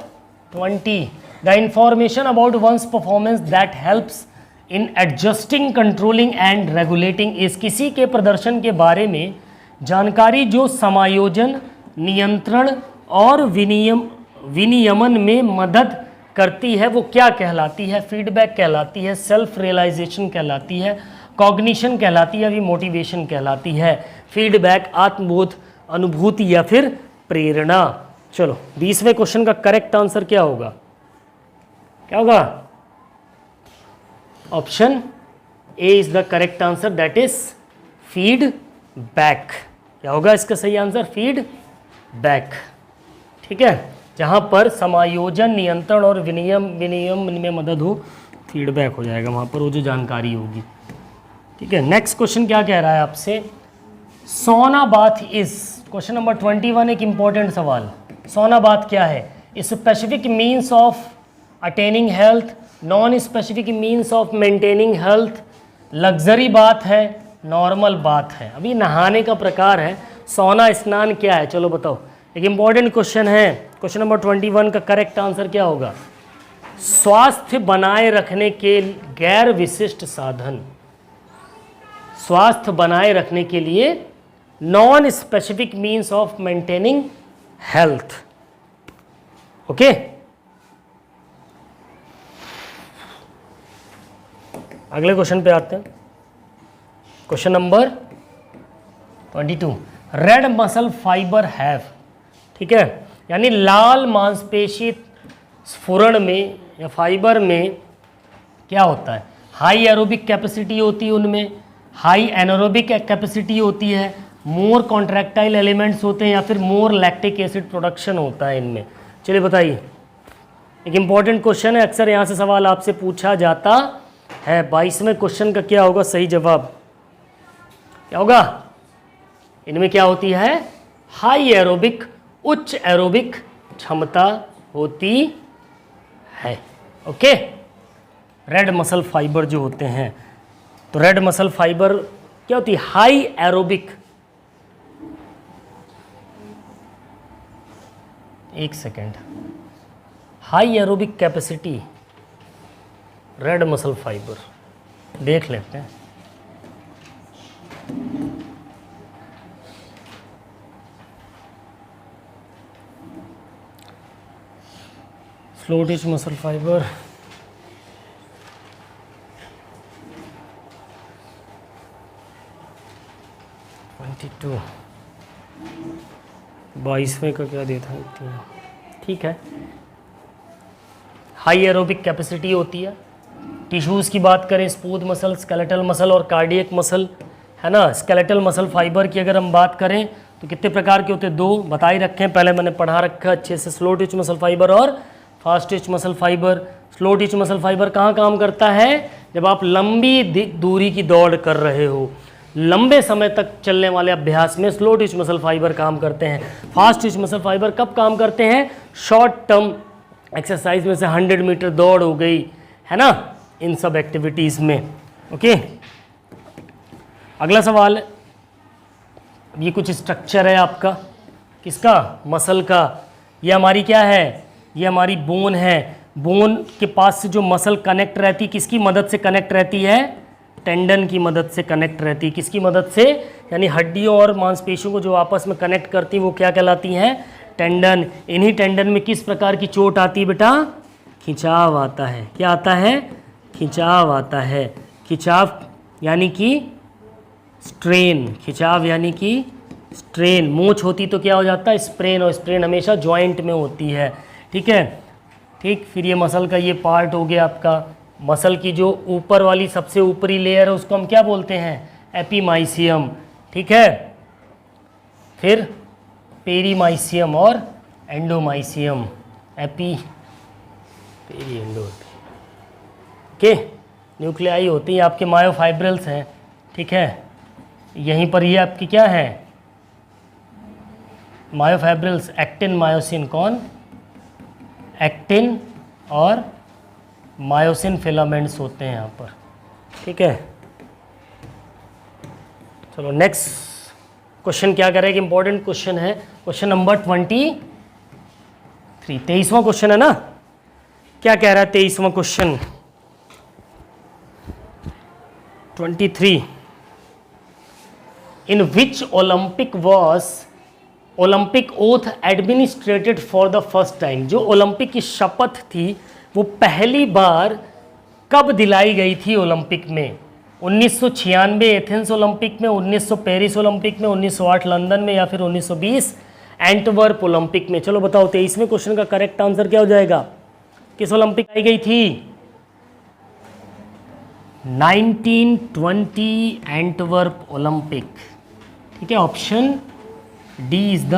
20, the information about one's performance that helps in adjusting, controlling and regulating is, किसी के प्रदर्शन के बारे में जानकारी जो समायोजन, नियंत्रण और विनियमन में मदद करती है, वो क्या कहलाती है? फीडबैक कहलाती है, सेल्फ रियलाइजेशन कहलाती है, कॉग्निशन कहलाती है, अभी मोटिवेशन कहलाती है। फीडबैक, आत्मबोध, अनुभूति या फिर प्रेरणा। चलो 20वें क्वेश्चन का करेक्ट आंसर क्या होगा? क्या होगा? Option A is the correct answer, that is feedback. क्या होगा इसका सही आंसर? फीडबैक। ठीक है, जहां पर समायोजन, नियंत्रण और विनियमन में मदद हो, फीडबैक हो जाएगा वहां पर वो जो जानकारी होगी। ठीक है, नेक्स्ट क्वेश्चन क्या कह रहा है आपसे? सोना बाथ इज, क्वेश्चन नंबर 21 एक इंपॉर्टेंट सवाल। सोना बाथ क्या है? Specific means of attaining health, non specific means of maintaining health, luxury बात है, नॉर्मल बात है। अभी नहाने का प्रकार है, सोना स्नान क्या है? चलो बताओ, एक इंपॉर्टेंट क्वेश्चन है। क्वेश्चन नंबर 21 का करेक्ट आंसर क्या होगा? स्वास्थ्य बनाए रखने के गैर विशिष्ट साधन, स्वास्थ्य बनाए रखने के लिए non specific means of maintaining health. Okay, अगले क्वेश्चन पे आते हैं। Question number 22, red muscle fibre have. ठीक है, यानी लाल मांसपेशी स्फुरण में या फाइबर में क्या होता है? हाई एरोबिक कैपेसिटी होती है उनमें, हाई एनारोबिक कैपेसिटी होती है, मोर कॉन्ट्रैक्टाइल एलिमेंट्स होते हैं, या फिर मोर लैक्टिक एसिड प्रोडक्शन होता है इनमें। चलिए बताइए, एक इंपॉर्टेंट क्वेश्चन है, अक्सर यहाँ से सवाल आपसे पूछा जाता है। 22वें क्वेश्चन का क्या होगा सही जवाब? क्या होगा? इनमें क्या होती है? हाई एरोबिक, उच्च एरोबिक क्षमता होती है। ओके, रेड मसल फाइबर जो होते हैं, तो रेड मसल फाइबर क्या होती है? हाई एरोबिक, एक second, high aerobic capacity red muscle fibre, देख लेते हैं। Slow twitch muscle fibre, to 22वें का क्या देता है? ठीक है, हाई एरोबिक कैपेसिटी होती है। टिश्यूज़ की बात करें, स्मूथ मसल, स्केलेटल मसल और कार्डियक मसल, है ना। स्केलेटल मसल फाइबर की अगर हम बात करें तो कितने प्रकार के होते हैं? 2 बता ही रखे हैं, पहले मैंने पढ़ा रखा है अच्छे से, स्लो टिच मसल फाइबर और fast teach muscle fibre. Slow twitch muscle fibre कहाँ काम करता है? जब आप लंबी दूरी की दौड़ कर रहे हो, लंबे समय तक चलने वाले अभ्यास में स्लो टिच मसल फाइबर काम करते हैं। फास्ट टिच मसल फाइबर कब काम करते हैं? शॉर्ट टर्म एक्सरसाइज में से 100 मीटर दौड़ हो गई, है ना, इन सब एक्टिविटीज़ में। ओके, अगला सवाल, ये कुछ स्ट्रक्चर है आपका, किसका? मसल का। ये हमारी क्या है? ये हमारी बोन है। बोन के पास से जो मसल कनेक्ट रहती, किसकी मदद से कनेक्ट रहती है? टेंडन की मदद से कनेक्ट रहती। किसकी मदद से? यानी हड्डियों और मांसपेशियों को जो आपस में कनेक्ट करती, वो क्या कहलाती हैं? टेंडन। इन्हीं टेंडन में किस प्रकार की चोट आती है बेटा? खिंचाव आता है। क्या आता है? खिंचाव आता है। खिंचाव यानी कि स्ट्रेन, खिंचाव यानी कि स्ट्रेन। मोच होती तो क्या हो जाता है? स्प्रेन, और स्प्रेन हमेशा जॉइंट में होती है। ठीक है, ठीक। फिर ये मसल का ये पार्ट हो गया आपका। मसल की जो ऊपर वाली सबसे ऊपरी लेयर है उसको हम क्या बोलते हैं? एपीमाइसियम। ठीक है, फिर पेरीमाइसियम और endomysium. Epi, peri, endo. Okay, nuclei होती है आपके, मायोफाइब्रल्स हैं। ठीक है, यहीं पर ये आपकी क्या है? Myofibrils, actin, myosin. कौन? एक्टिन और मायोसिन फिलामेंट्स होते हैं यहाँ पर। ठीक है, चलो नेक्स्ट क्वेश्चन क्या करेगा? इंपॉर्टेंट क्वेश्चन है, क्वेश्चन नंबर 23। 23वां क्वेश्चन है ना। क्या कह रहा है 23वां question? 23, in which Olympic was Olympic oath administered for the first time? जो ओलंपिक की शपथ थी वो पहली बार कब दिलाई गई थी ओलंपिक में? 1996 एथेंस ओलंपिक में, 1900 पेरिस ओलंपिक में, 1908 लंदन में, या फिर 1920 एंटवर्प ओलंपिक में? चलो बताओ, 23वें क्वेश्चन का करेक्ट आंसर क्या हो जाएगा? किस ओलंपिक आई गई थी? 1920 एंटवर्प ओलंपिक। ठीक है, option D is the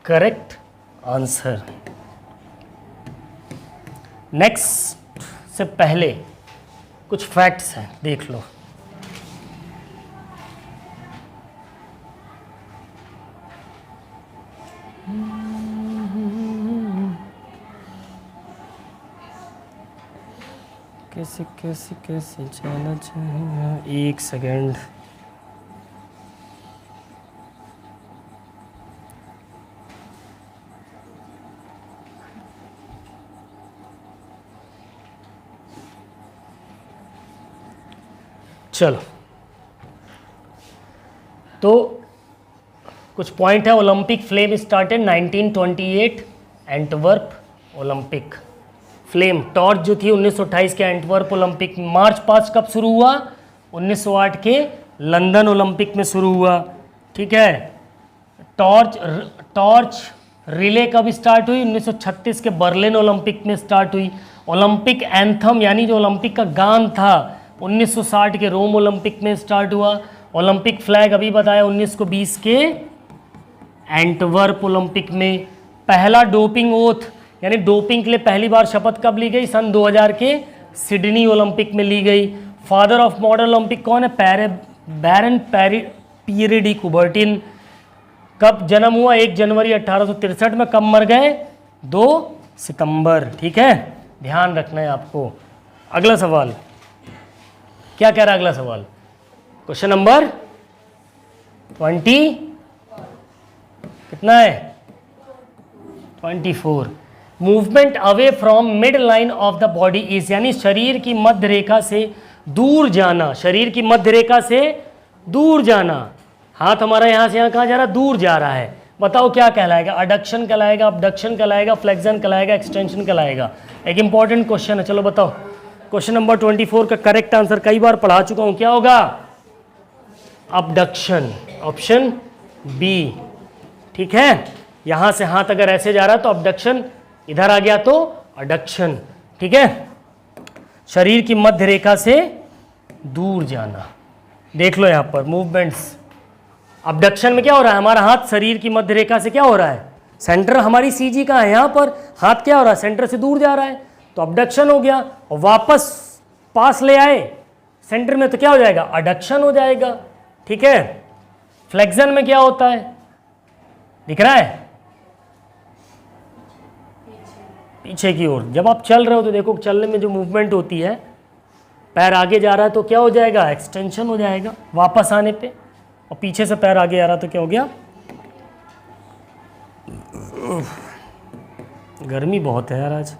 correct answer. Next से पहले कुछ फैक्ट्स हैं, देख लो। कैसे कैसे कैसे जाना चाहिए? एक सेकेंड, चलो। तो कुछ पॉइंट है। Olympic flame started 1928 Antwerp Olympic. Flame torch जो थी 1928 के एंटवर्प ओलंपिक। मार्च पास्ट कब शुरू हुआ? 1908 के लंदन ओलंपिक में शुरू हुआ। ठीक है, टॉर्च रिले कब स्टार्ट हुई? 1936 के बर्लिन ओलंपिक में स्टार्ट हुई। ओलंपिक एंथम यानी जो ओलंपिक का गान था 1960 के रोम ओलंपिक में स्टार्ट हुआ। ओलंपिक फ्लैग अभी बताया 1920 के एंटवर्प ओलंपिक में। पहला डोपिंग ओथ यानी डोपिंग के लिए पहली बार शपथ कब ली गई? सन 2000 के सिडनी ओलंपिक में ली गई। फादर ऑफ मॉडर्न ओलंपिक कौन है? बैरन पियरे डी कुबर्टिन। कब जन्म हुआ? 1 जनवरी 1863 में। कब मर गए? 2 सितंबर। ठीक है, ध्यान रखना है आपको। अगला सवाल, क्या कह रहा है अगला सवाल? क्वेश्चन नंबर 20 कितना है? 24। Movement away from mid line of the body is, यानी शरीर की मध्य रेखा से दूर जाना, शरीर की मध्य रेखा से दूर जाना। हाथ हमारा यहां से यहां कहां जा रहा है? दूर जा रहा है। बताओ क्या कहलाएगा? अडक्शन कहलाएगा, अबडक्शन कहलाएगा, फ्लेक्शन कहलाएगा, एक्सटेंशन कहलाएगा? एक इंपॉर्टेंट क्वेश्चन है, चलो बताओ। क्वेश्चन नंबर 24 का करेक्ट आंसर कई बार पढ़ा चुका हूं, क्या होगा? Abduction, option B. ठीक है, यहां से हाथ अगर ऐसे जा रहा है तो अबडक्शन, इधर आ गया तो अडक्शन। ठीक है, शरीर की मध्य रेखा से दूर जाना। देख लो यहां पर मूवमेंट्स। अबडक्शन में क्या हो रहा है? हमारा हाथ शरीर की मध्य रेखा से क्या हो रहा है? सेंटर हमारी सीजी का है, यहां पर हाथ क्या हो रहा है? सेंटर से दूर जा रहा है, तो अबडक्शन हो गया। और वापस पास ले आए सेंटर में तो क्या हो जाएगा? अडक्शन हो जाएगा। ठीक है, फ्लेक्शन में क्या होता है? दिख रहा है? पीछे की ओर। जब आप चल रहे हो तो देखो, चलने में जो मूवमेंट होती है, पैर आगे जा रहा है तो क्या हो जाएगा? एक्सटेंशन हो जाएगा वापस आने पे। और पीछे से पैर आगे आ रहा तो क्या हो गया? गर्मी बहुत है यार आज।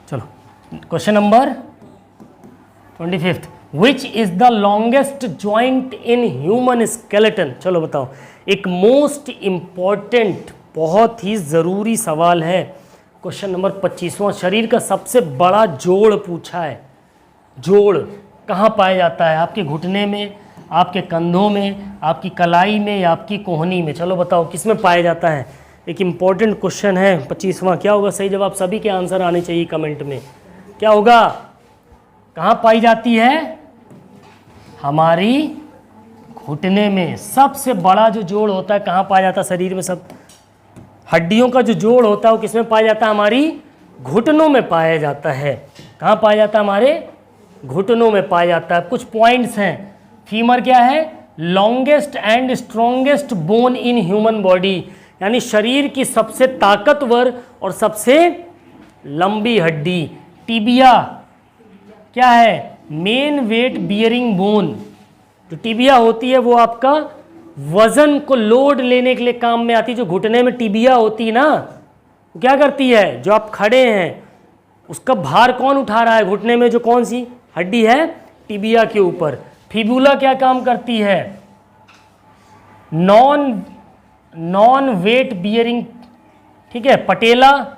चलो, question number 25। Which is the longest joint in human skeleton? चलो बताओ। एक मोस्ट इंपॉर्टेंट, बहुत ही जरूरी सवाल है। क्वेश्चन नंबर 25वां, शरीर का सबसे बड़ा जोड़ पूछा है। जोड़ कहाँ पाया जाता है? आपके घुटने में, आपके कंधों में, आपकी कलाई में, या आपकी कोहनी में? चलो बताओ किस में पाया जाता है? एक इम्पॉर्टेंट क्वेश्चन है 25वां। क्या होगा सही जवाब? सभी के आंसर आने चाहिए कमेंट में। क्या होगा? कहाँ पाई जाती है? हमारी घुटने में। सबसे बड़ा जो जोड़ होता है कहाँ पाया जाता है शरीर में? सब हड्डियों का जो जोड़ होता है वो किस में पाया जाता है? हमारी घुटनों में पाया जाता है। कहाँ पाया जाता है? हमारे घुटनों में पाया जाता है। कुछ पॉइंट्स हैं। फीमर क्या है? Longest and strongest bone in human body, यानी शरीर की सबसे ताकतवर और सबसे लंबी हड्डी। टिबिया क्या है? Main weight bearing bone. जो टिबिया होती है वो आपका वजन को लोड लेने के लिए काम में आती है। जो घुटने में टिबिया होती है ना, वो क्या करती है? जो आप खड़े हैं उसका भार कौन उठा रहा है? घुटने में जो कौन सी हड्डी है? टिबिया के ऊपर। फिबुला क्या काम करती है? Non wait bearing. ठीक है, पटेला,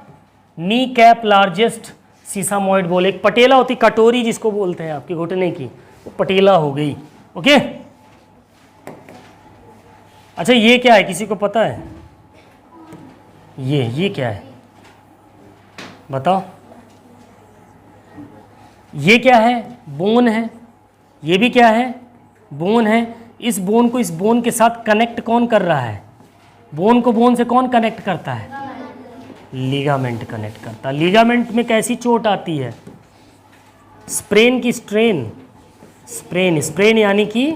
नी कैप लार्जेस्ट सीसामॉइड बोल। एक पटेला होती, कटोरी जिसको बोलते हैं आपके घुटने की, वो पटेला हो गई। ओके, अच्छा ये क्या है? किसी को पता है? ये क्या है बताओ? ये क्या है? बोन है। ये भी क्या है? बोन है। इस बोन को इस बोन के साथ कनेक्ट कौन कर रहा है? बोन को बोन से कौन कनेक्ट करता है? लिगामेंट कनेक्ट करता है। लिगामेंट में कैसी चोट आती है? स्प्रेन की स्ट्रेन? स्प्रेन, स्प्रेन यानी कि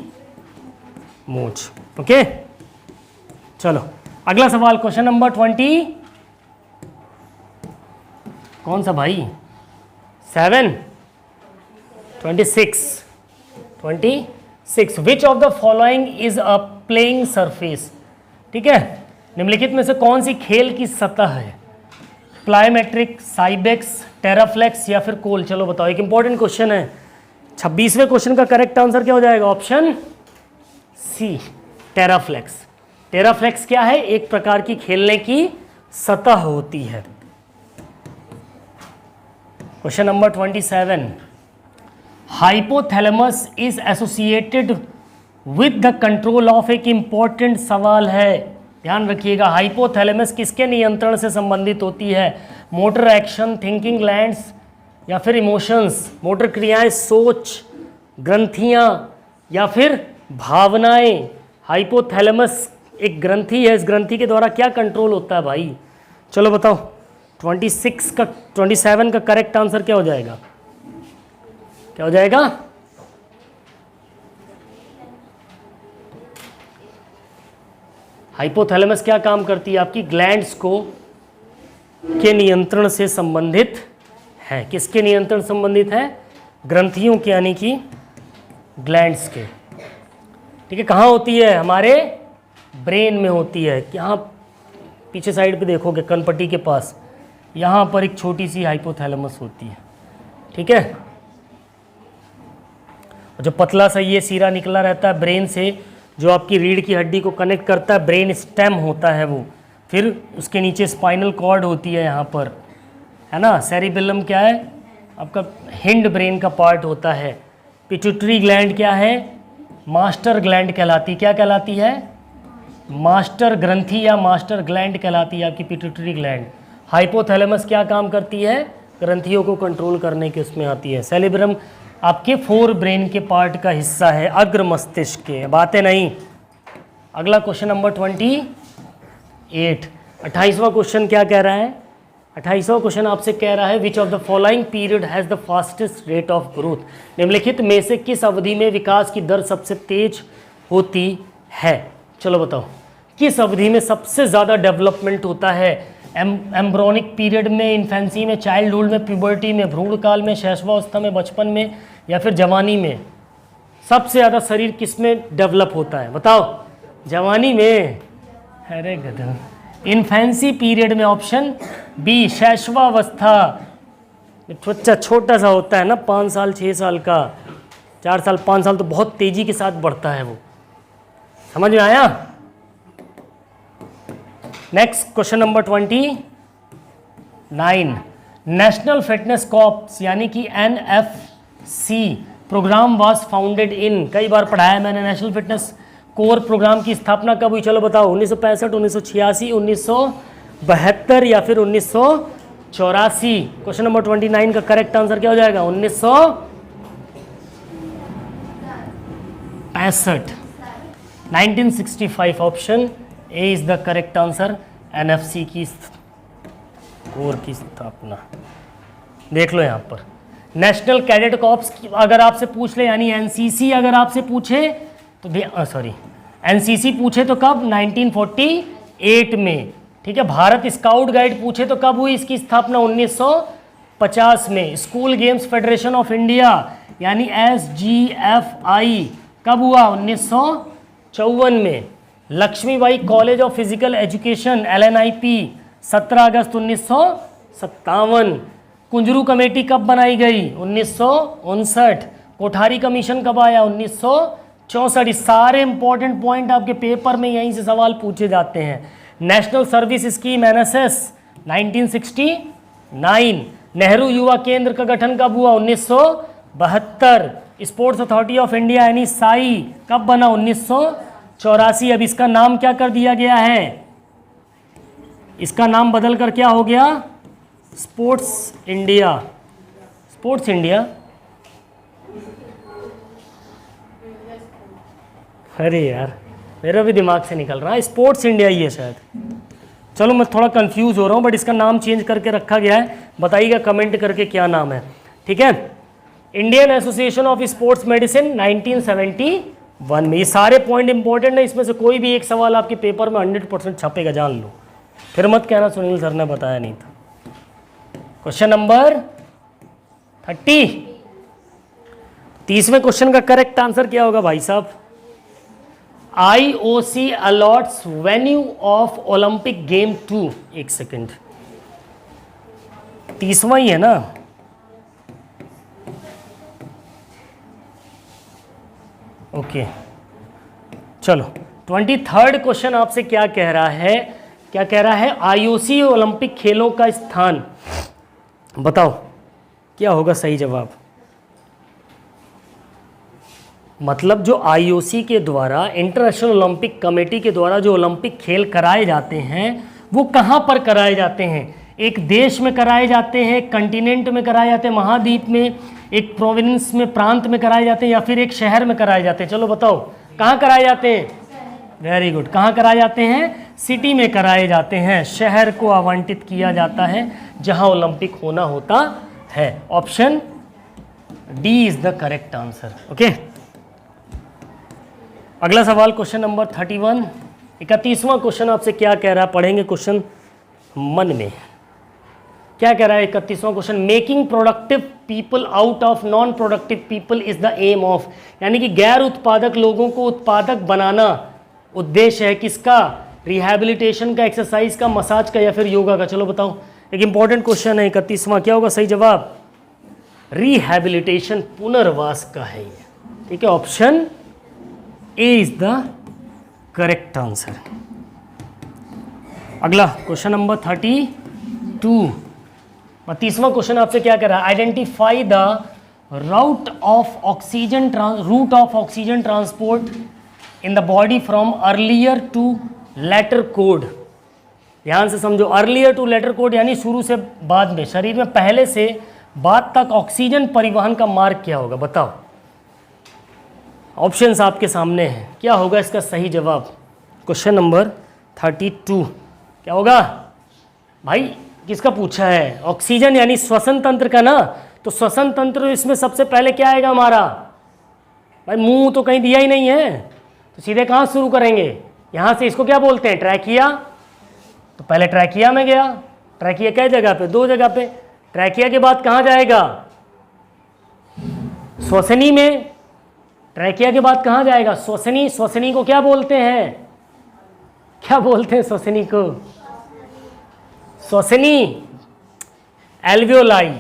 मोच। ओके, चलो अगला सवाल। क्वेश्चन नंबर 20 कौन सा भाई? 7 26 विच of the following is a playing surface? ठीक है, निम्नलिखित में से कौन सी खेल की सतह है? प्लायोमेट्रिक, साइबेक्स, टेराफ्लेक्स या फिर कोल? चलो बताओ, एक इंपॉर्टेंट क्वेश्चन है। 26वें क्वेश्चन का करेक्ट आंसर क्या हो जाएगा? Option C, terraflex. टेराफ्लेक्स क्या है? एक प्रकार की खेलने की सतह होती है। Question number 27, hypothalamus is associated with the control of. एक इंपॉर्टेंट सवाल है, ध्यान रखिएगा। हाइपोथैलेमस किसके नियंत्रण से संबंधित होती है? मोटर एक्शन, थिंकिंग ग्लैंड्स या फिर इमोशंस? मोटर क्रियाएं, सोच, ग्रंथियां या फिर भावनाएं? हाइपोथैलेमस एक ग्रंथि है। इस ग्रंथि के द्वारा क्या कंट्रोल होता है भाई? चलो बताओ। 27 का करेक्ट आंसर क्या हो जाएगा? क्या हो जाएगा? हाइपोथैलेमस क्या काम करती है? आपकी ग्लैंड्स को के नियंत्रण से संबंधित है। किसके नियंत्रण संबंधित है? ग्रंथियों के यानी कि ग्लैंड्स के। ठीक है, कहाँ होती है? हमारे ब्रेन में होती है। यहाँ पीछे साइड पे देखोगे कनपट्टी के पास, यहाँ पर एक छोटी सी हाइपोथैलेमस होती है। ठीक है, जो पतला सा ये सीरा निकला रहता है ब्रेन से, जो आपकी रीढ़ की हड्डी को कनेक्ट करता है, ब्रेन स्टेम होता है वो। फिर उसके नीचे स्पाइनल कॉर्ड होती है यहाँ पर, है ना। सेरिबेलम क्या है? आपका हिंड ब्रेन का पार्ट होता है। पिट्यूटरी ग्लैंड क्या है? मास्टर ग्लैंड कहलाती। क्या कहलाती है? मास्टर ग्रंथि या मास्टर ग्लैंड कहलाती है आपकी पिट्यूटरी ग्लैंड। हाइपोथैलेमस क्या काम करती है? ग्रंथियों को कंट्रोल करने के उसमें आती है। सेरिब्रम आपके 4 ब्रेन के पार्ट का हिस्सा है, अग्र मस्तिष्क के। बातें नहीं। अगला क्वेश्चन नंबर 28, 28वां क्वेश्चन क्या कह रहा है? 28वां क्वेश्चन आपसे कह रहा है विच of the following period has the fastest rate of growth. निम्नलिखित में से किस अवधि में विकास की दर सबसे तेज होती है? चलो बताओ, किस अवधि में सबसे ज़्यादा डेवलपमेंट होता है? एम्ब्रोनिक पीरियड में, इन्फेंसी में, चाइल्डहुड में, प्यूबर्टी में, भ्रूण काल में, शैशवावस्था में, बचपन में, या फिर जवानी में? सबसे ज़्यादा शरीर किस में डेवलप होता है? बताओ। जवानी में? अरे गधा। इन्फेंसी पीरियड में, ऑप्शन बी शैशवावस्था। बच्चा छोटा सा होता है ना, 5 साल 6 साल का, 4 साल 5 साल, तो बहुत तेजी के साथ बढ़ता है वो। समझ में आया? Next question number 29, national fitness corps यानी कि NFC program was founded in. कई बार पढ़ाया मैंने, नेशनल फिटनेस कोर प्रोग्राम की स्थापना कब हुई? चलो बताओ। 1965, 1986, 1972 या फिर 1984? क्वेश्चन नंबर 29 का करेक्ट आंसर क्या हो जाएगा? 1965, 1965। Option A is the correct answer. NFC की कोर की स्थापना। देख लो यहाँ पर नेशनल कैडेट कॉर्प्स अगर आपसे पूछ ले, यानी NCC अगर आपसे पूछे तो सॉरी NCC पूछे तो कब? 1948 में। ठीक है, भारत स्काउट गाइड पूछे तो कब हुई इसकी स्थापना? 1950 में। School games federation of India यानी SGFI कब हुआ? 1954 में। Lakshmibai college of physical education LNIP 17 अगस्त 1957। कुंजरू कमेटी कब बनाई गई? 1959। कोठारी कमीशन कब आया? 1964। सारे इंपॉर्टेंट पॉइंट आपके पेपर में यहीं से सवाल पूछे जाते हैं। National service scheme NSS 1969। Nehru युवा केंद्र का गठन कब हुआ? 1972। स्पोर्ट्स अथॉरिटी ऑफ इंडिया यानी साई कब बना? 1984। अब इसका नाम क्या कर दिया गया है? इसका नाम बदल कर क्या हो गया? Sports India. Sports India. अरे यार मेरा भी दिमाग से निकल रहा है, स्पोर्ट्स इंडिया ही है शायद। चलो मैं थोड़ा कंफ्यूज हो रहा हूँ, बट इसका नाम चेंज करके रखा गया है। बताइएगा कमेंट करके क्या नाम है। ठीक है, Indian association of sports medicine 1971 में। ये सारे पॉइंट इंपॉर्टेंट है, इसमें से कोई भी एक सवाल आपके पेपर में 100% छपेगा, जान लो। फिर मत कहना सुनील सर ने बताया नहीं था। क्वेश्चन नंबर 30, 30वें क्वेश्चन का करेक्ट आंसर क्या होगा भाई साहब? IOC a lots venue of Olympic game 2। एक सेकेंड, 30वां ही है ना? ओके चलो 23rd क्वेश्चन आपसे क्या कह रहा है? क्या कह रहा है? IOC ओलंपिक खेलों का स्थान बताओ, क्या होगा सही जवाब? मतलब जो IOC के द्वारा, इंटरनेशनल ओलंपिक कमेटी के द्वारा जो ओलंपिक खेल कराए जाते हैं वो कहाँ पर कराए जाते हैं? एक देश में कराए जाते हैं, एक कंटिनेंट में कराए जाते हैं, महाद्वीप में, एक प्रोविंस में, प्रांत में कराए जाते हैं, या फिर एक शहर में कराए जाते हैं? चलो बताओ कहाँ कराए जाते हैं? वेरी गुड, कहाँ कराए जाते हैं? सिटी में कराए जाते हैं। शहर को आवंटित किया जाता है जहाँ ओलंपिक होना होता है। Option D is the correct answer. Okay, अगला सवाल क्वेश्चन नंबर 31, 31वां क्वेश्चन आपसे क्या कह रहा है? पढ़ेंगे क्वेश्चन मन में। क्या कह रहा है 31वां question? Making productive people out of non productive people is the aim of, यानी कि गैर उत्पादक लोगों को उत्पादक बनाना उद्देश्य है किसका? रिहैबिलिटेशन का, एक्सरसाइज का, मसाज का या फिर योगा का? चलो बताओ, एक इंपॉर्टेंट क्वेश्चन है 31वां, क्या होगा सही जवाब? रिहैबिलिटेशन, पुनर्वास का है ये, ठीक है, option A is the correct answer. अगला क्वेश्चन नंबर 32, 32वां क्वेश्चन आपसे क्या कर रहा है? Identify the route of oxygen transport in the body from earlier to later code. ध्यान से समझो, अर्लियर टू लेटर कोड यानी शुरू से बाद में, शरीर में पहले से बाद तक ऑक्सीजन परिवहन का मार्ग क्या होगा? बताओ, ऑप्शंस आपके सामने हैं, क्या होगा इसका सही जवाब? क्वेश्चन नंबर 32 क्या होगा भाई? किसका पूछा है? ऑक्सीजन यानी श्वसन तंत्र का ना, तो श्वसन तंत्र इसमें सबसे पहले क्या आएगा हमारा? भाई मुंह तो कहीं दिया ही नहीं है, तो सीधे कहाँ शुरू करेंगे? यहाँ से। इसको क्या बोलते हैं? ट्रैकिया। तो पहले ट्रैकिया में गया। ट्रैकिया कई जगह पे? 2 जगह पे। ट्रैकिया के बाद कहाँ जाएगा? श्वसनी में। ट्रैकिया के बाद कहाँ जाएगा? श्वसनी। श्वसनी को क्या बोलते हैं? क्या बोलते हैं श्वसनी को? श्वसनी एल्वियोलाई,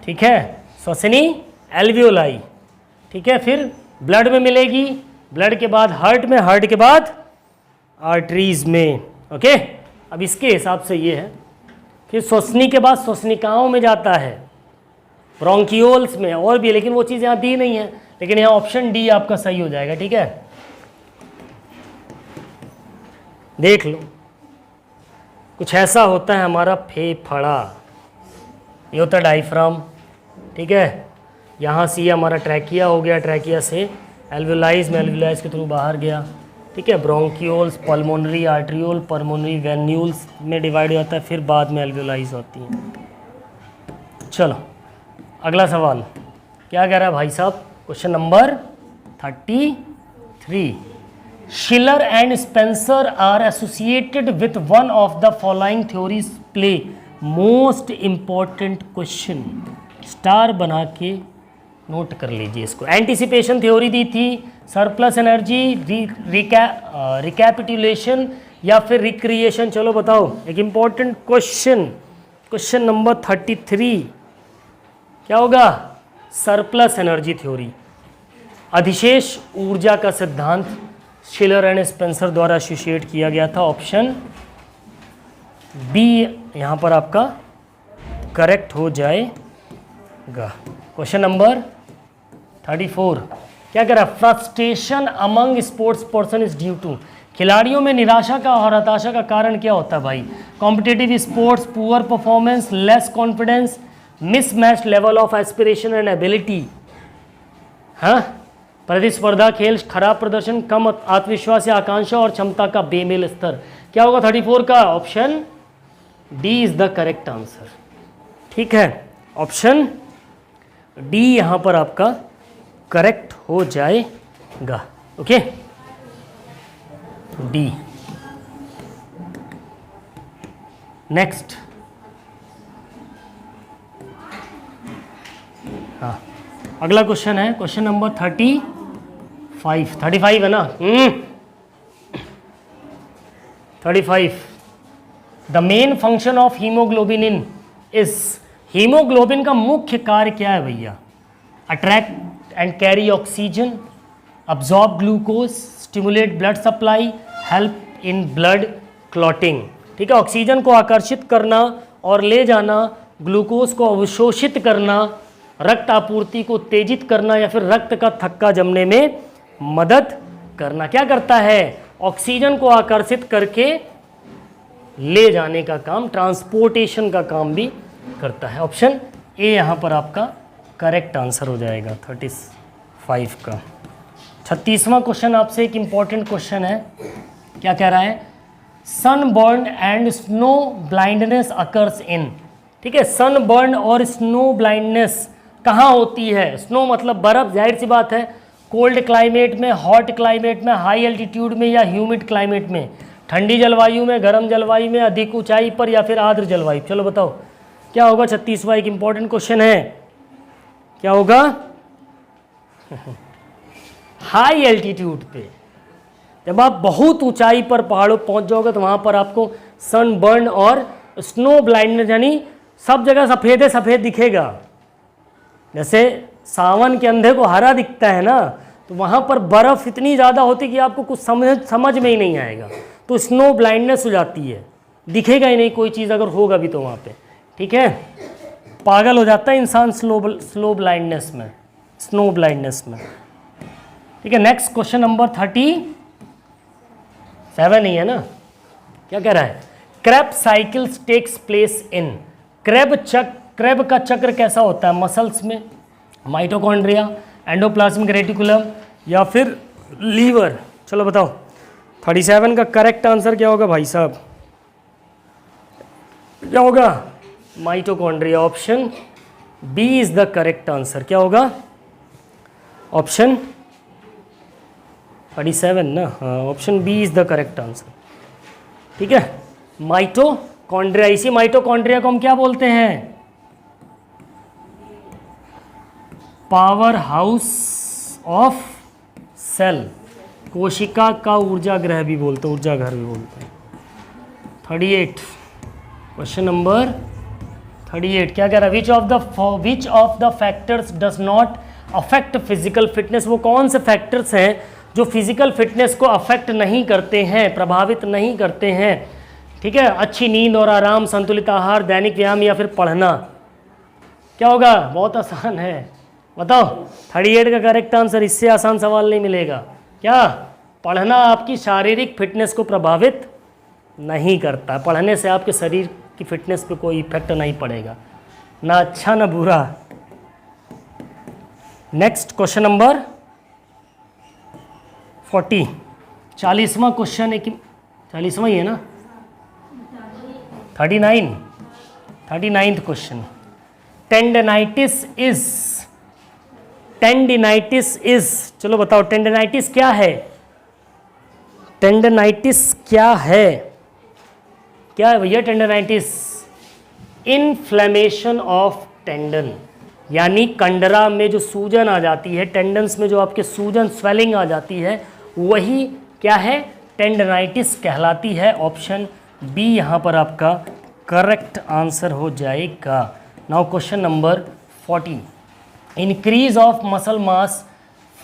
ठीक है, श्वसनी एल्वियोलाई, ठीक है। फिर ब्लड में मिलेगी, ब्लड के बाद हार्ट में, हार्ट के बाद आर्टरीज में, ओके। अब इसके हिसाब से ये है। फिर श्वसनी के बाद श्वसनिकाओं में जाता है, ब्रोंकियोल्स में, और भी, लेकिन वो चीज़ यहाँ दी नहीं है, लेकिन यहाँ ऑप्शन डी आपका सही हो जाएगा, ठीक है। देख लो, कुछ ऐसा होता है हमारा फेफड़ा, ये होता है डायफ्राम, ठीक है। यहाँ से ये हमारा ट्रैकिया हो गया, ट्रैकिया से एल्वियोलाइज में, एल्वियोलाइज के थ्रू बाहर गया, ठीक है। Bronchioles, pulmonary arteriole, pulmonary venules में डिवाइड होता है, फिर बाद में एल्वियोलाइज होती है। चलो अगला सवाल क्या कह रहा है भाई साहब? Question number 33। Schiller and Spencer are associated with one of the following theories play most important question. Star बना के नोट कर लीजिए इसको। एंटिसिपेशन थ्योरी दी थी, सरप्लस एनर्जी, रिकैपिटुलेशन या फिर रिक्रिएशन। चलो बताओ, एक इंपॉर्टेंट क्वेश्चन, क्वेश्चन नंबर 33 क्या होगा? सरप्लस एनर्जी थ्योरी, अधिशेष ऊर्जा का सिद्धांत शिलर एंड स्पेंसर द्वारा एसोसिएट किया गया था। ऑप्शन बी यहाँ पर आपका करेक्ट हो जाएगा। क्वेश्चन नंबर 34 क्या कह रहा है? Frustration among sports person is due to. खिलाड़ियों में निराशा का और हताशा का कारण क्या होता है भाई? Competitive sports, poor performance, less confidence, mismatch level of aspiration and ability. हाँ, प्रतिस्पर्धा खेल, खराब प्रदर्शन, कम आत्मविश्वास या आकांक्षा और क्षमता का बेमेल स्तर। क्या होगा 34 का? Option D is the correct answer, ठीक है। ऑप्शन डी यहां पर आपका करेक्ट हो जाएगा, ओके। डी। नेक्स्ट, हाँ अगला क्वेश्चन है क्वेश्चन नंबर 35 है ना? 35। The main function of haemoglobin is. Haemoglobin का मुख्य कार्य क्या है भैया? Attract and carry oxygen, absorb glucose, stimulate blood supply, help in blood clotting, ठीक है। ऑक्सीजन को आकर्षित करना और ले जाना, ग्लूकोज को अवशोषित करना, रक्त आपूर्ति को उत्तेजित करना या फिर रक्त का थक्का जमने में मदद करना। क्या करता है? ऑक्सीजन को आकर्षित करके ले जाने का काम, ट्रांसपोर्टेशन का काम भी करता है। ऑप्शन ए यहाँ पर आपका करेक्ट आंसर हो जाएगा 35 का। 36वां क्वेश्चन आपसे एक इंपॉर्टेंट क्वेश्चन है। क्या कह रहा है? Sunburn and snow blindness occurs in, ठीक है। सनबर्न और स्नो ब्लाइंडनेस कहाँ होती है? स्नो मतलब बर्फ, जाहिर सी बात है। कोल्ड क्लाइमेट में, हॉट क्लाइमेट में, हाई एल्टीट्यूड में या ह्यूमिड क्लाइमेट में, ठंडी जलवायु में, गर्म जलवायु में, अधिक ऊंचाई पर या फिर आर्द्र जलवायु। चलो बताओ, क्या होगा 36वां? एक इंपॉर्टेंट क्वेश्चन है, क्या होगा? हाई एल्टीट्यूड पे जब आप बहुत ऊंचाई पर पहाड़ों पहुंच जाओगे तो वहां पर आपको सनबर्न और स्नो ब्लाइंडनेस, यानी सब जगह सफेद सफेद दिखेगा। जैसे सावन के अंधे को हरा दिखता है ना, तो वहां पर बर्फ इतनी ज़्यादा होती कि आपको कुछ समझ में ही नहीं आएगा, तो स्नो ब्लाइंडनेस हो जाती है, दिखेगा ही नहीं कोई चीज़ अगर होगा भी तो वहाँ पे। ठीक है, पागल हो जाता है इंसान स्लो ब्लाइंडनेस में, स्नो ब्लाइंडनेस में। ठीक है, नेक्स्ट क्वेश्चन नंबर 37 ही है ना, क्या कह रहा है? Krebs cycles takes place in, Krebs का चक्र कैसा होता है? मसल्स में, माइटोकॉन्ड्रिया, एंडोप्लाज्मिक रेटिकुलम या फिर लीवर? चलो बताओ 37 का करेक्ट आंसर क्या होगा भाई साहब? क्या होगा? Mitochondria. Option B is the correct answer. क्या होगा? ऑप्शन 37 ना, हाँ, option B is the correct answer. ठीक है, माइटोकॉन्ड्रिया। इसी माइटोकॉन्ड्रिया को हम क्या बोलते हैं? पावर हाउस ऑफ सेल, कोशिका का ऊर्जा ग्रह भी बोलते हैं, ऊर्जा घर भी बोलते हैं। 38, क्वेश्चन नंबर 38 क्या कह रहा है? विच of the factors does not affect physical fitness? वो कौन से फैक्टर्स हैं जो फिजिकल फिटनेस को अफेक्ट नहीं करते हैं, प्रभावित नहीं करते हैं? ठीक है, अच्छी नींद और आराम, संतुलित आहार, दैनिक व्यायाम या फिर पढ़ना? क्या होगा? बहुत आसान है, बताओ। 38 का करेक्ट आंसर, इससे आसान सवाल नहीं मिलेगा। क्या? पढ़ना आपकी शारीरिक फिटनेस को प्रभावित नहीं करता, पढ़ने से आपके शरीर की फिटनेस पे कोई इफेक्ट नहीं पड़ेगा, ना अच्छा ना बुरा। नेक्स्ट क्वेश्चन नंबर 40, 40वां क्वेश्चन है कि 40वां ही है ना? 39th question. टेंडिनाइटिस इज, चलो बताओ टेंडिनाइटिस क्या है? टेंडिनाइटिस क्या है? क्या है भैया टेंडिनाइटिस? इन्फ्लेमेशन ऑफ टेंडन, यानी कंडरा में जो सूजन आ जाती है, टेंडन्स में जो आपके सूजन स्वेलिंग आ जाती है, वही क्या है? टेंडिनाइटिस कहलाती है। ऑप्शन बी यहाँ पर आपका करेक्ट आंसर हो जाएगा। Now question number 40, increase of muscle mass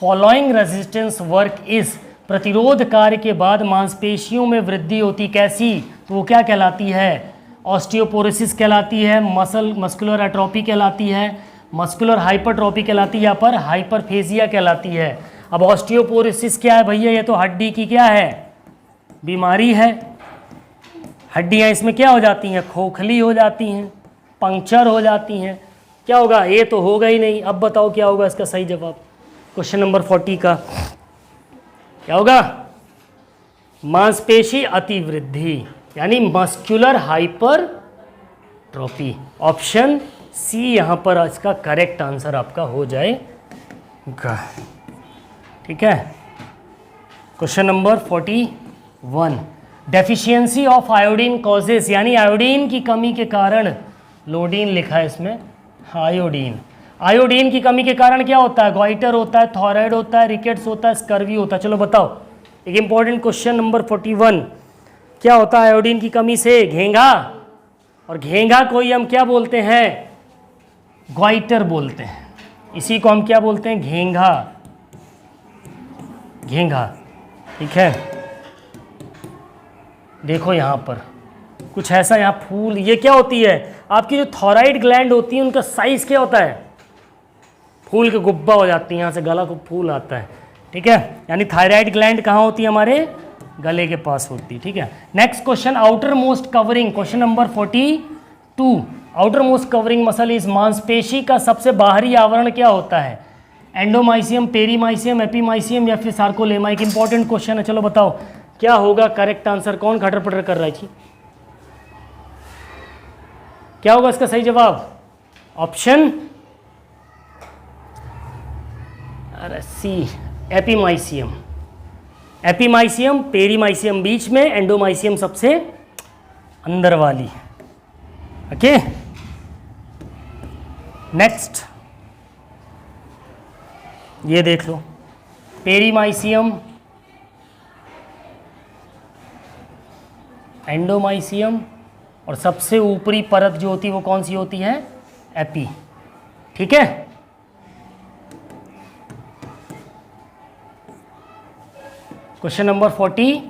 following resistance work is, प्रतिरोध कार्य के बाद मांसपेशियों में वृद्धि होती, कैसी? तो वो क्या कहलाती है? ऑस्टियोपोरोसिस कहलाती है, मस्कुलर एट्रोफी कहलाती है, मस्कुलर हाइपरट्रोफी कहलाती है, या पर हाइपरफेजिया कहलाती है। अब ऑस्टियोपोरोसिस क्या है भैया? ये तो हड्डी की क्या है? बीमारी है। हड्डियाँ इसमें क्या हो जाती हैं? खोखली हो जाती हैं, पंक्चर हो जाती हैं। क्या होगा? ये तो होगा ही नहीं। अब बताओ क्या होगा इसका सही जवाब? क्वेश्चन नंबर 40 का क्या होगा? मांसपेशी अतिवृद्धि, यानी मस्कुलर हाइपरट्रोफी। ऑप्शन सी यहाँ पर इसका करेक्ट आंसर आपका हो जाएगा। ठीक है, question number 41, deficiency of iodine causes, यानी आयोडीन की कमी के कारण, लोडीन लिखा है इसमें, आयोडीन की कमी के कारण क्या होता है? गॉइटर होता है, थायराइड होता है, रिकेट्स होता है, स्कर्वी होता है। चलो बताओ, एक इंपॉर्टेंट क्वेश्चन नंबर 41, क्या होता है आयोडीन की कमी से? घेंघा, और घेंघा को ही हम क्या बोलते हैं? गॉइटर बोलते हैं। इसी को हम क्या बोलते हैं? घेंघा। ठीक है, देखो यहाँ पर कुछ ऐसा, यहाँ फूल, ये क्या होती है? आपकी जो थायराइड ग्लैंड होती है उनका साइज क्या होता है? फूल के गुब्बा हो जाती है, यहाँ से गला को फूल आता है। ठीक है, यानी थायराइड ग्लैंड कहाँ होती है? हमारे गले के पास होती है। ठीक है, next question, outer most covering, question number 42, outer most covering muscle is, मांसपेशी का सबसे बाहरी आवरण क्या होता है? एंडोमाइसियम, पेरीमाइसियम, एपीमाइसियम या फिर सार्कोलेमा? एक इंपॉर्टेंट क्वेश्चन है, चलो बताओ क्या होगा करेक्ट आंसर? कौन खटर पटर कर रहा है जी? क्या होगा इसका सही जवाब? Option C, epimysium. Epimysium, perimysium बीच में, एंडोमाइसियम सबसे अंदर वाली। ओके, नेक्स्ट ये देख लो, पेरीमाइसियम, एंडोमाइसियम, और सबसे ऊपरी परत जो होती है वो कौन सी होती है? एपी। ठीक है, question number 43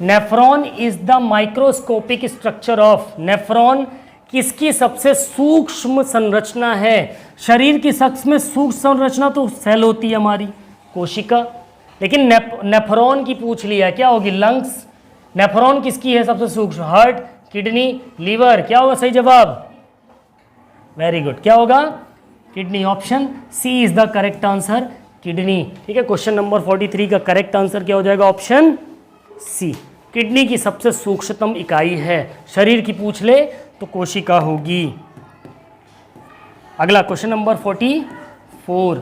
nephron is the microscopic structure of. Nephron किसकी सबसे सूक्ष्म संरचना है? शरीर की सबसे सूक्ष्म संरचना तो सेल होती है हमारी, कोशिका, लेकिन नेफ्रॉन की पूछ लिया, क्या होगी? लंग्स। नेफ्रॉन किसकी है सबसे सूक्ष्म? Heart, kidney, liver. क्या होगा सही जवाब? वेरी गुड, क्या होगा? Kidney. Option C is the correct answer, kidney. ठीक है, क्वेश्चन नंबर 43 का करेक्ट आंसर क्या हो जाएगा? ऑप्शन सी, किडनी की सबसे सूक्ष्मतम इकाई है। शरीर की पूछ ले तो कोशिका होगी। अगला question number 44,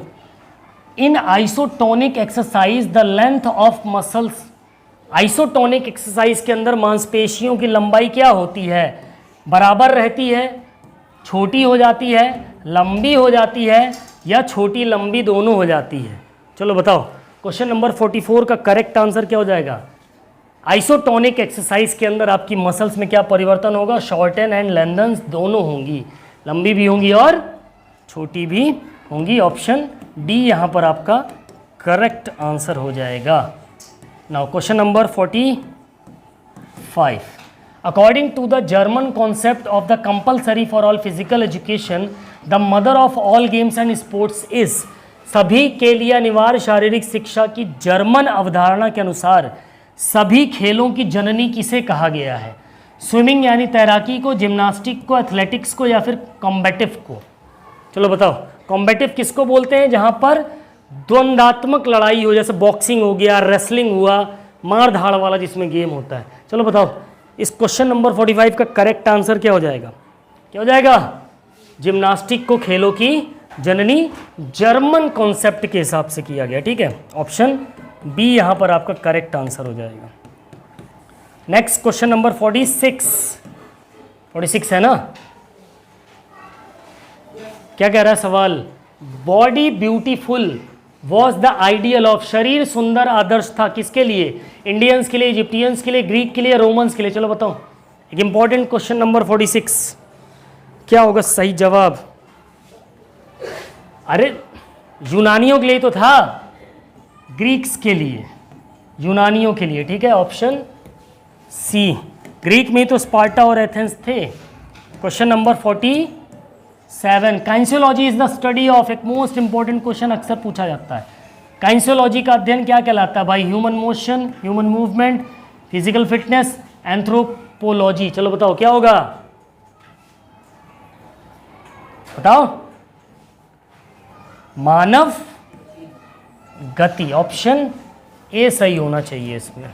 in isotonic exercise the length of muscles. Isotonic exercise के अंदर मांसपेशियों की लंबाई क्या होती है? बराबर रहती है, छोटी हो जाती है, लंबी हो जाती है, या छोटी लंबी दोनों हो जाती है? चलो बताओ, क्वेश्चन नंबर 44 का करेक्ट आंसर क्या हो जाएगा? आइसोटोनिक एक्सरसाइज के अंदर आपकी मसल्स में क्या परिवर्तन होगा? शॉर्टन एंड लेंथन दोनों होंगी, लंबी भी होंगी और छोटी भी होंगी। ऑप्शन डी यहाँ पर आपका करेक्ट आंसर हो जाएगा। Now question number 45, according to the German concept of the compulsory for all physical education the mother of all games and sports is. सभी के लिए अनिवार्य शारीरिक शिक्षा की जर्मन अवधारणा के अनुसार सभी खेलों की जननी किसे कहा गया है? स्विमिंग यानी तैराकी को, जिम्नास्टिक को, एथलेटिक्स को, या फिर कॉम्बेटिव को? चलो बताओ, कॉम्बेटिव किसको बोलते हैं? जहां पर द्वंद्वात्मक लड़ाई हो, जैसे बॉक्सिंग हो गया, रेसलिंग हुआ, मार धाड़ वाला जिसमें गेम होता है। चलो बताओ, इस क्वेश्चन नंबर 45 का करेक्ट आंसर क्या हो जाएगा? क्या हो जाएगा? जिम्नास्टिक को खेलों की जननी जर्मन कॉन्सेप्ट के हिसाब से किया गया। ठीक है, ऑप्शन बी यहां पर आपका करेक्ट आंसर हो जाएगा। नेक्स्ट क्वेश्चन नंबर 46 है ना? क्या कह रहा है सवाल? Body beautiful was the ideal of. शरीर सुंदर आदर्श था किसके लिए? इंडियंस के लिए, इजिप्टियंस के लिए, ग्रीक के लिए, रोमन्स के लिए? चलो बताओ, एक इंपॉर्टेंट क्वेश्चन नंबर 46, क्या होगा सही जवाब? अरे यूनानियों के लिए तो था, ग्रीक्स के लिए, यूनानियों के लिए। ठीक है, ऑप्शन सी, ग्रीक में तो स्पार्टा और एथेंस थे। Question number 47, kinesiology is the study of. एक मोस्ट इंपॉर्टेंट क्वेश्चन अक्सर पूछा जाता है, काइंसियोलॉजी का अध्ययन क्या कहलाता है भाई? Human motion, human movement, physical fitness, anthropology? चलो बताओ क्या होगा, बताओ। मानव गति, ऑप्शन ए सही होना चाहिए इसमें।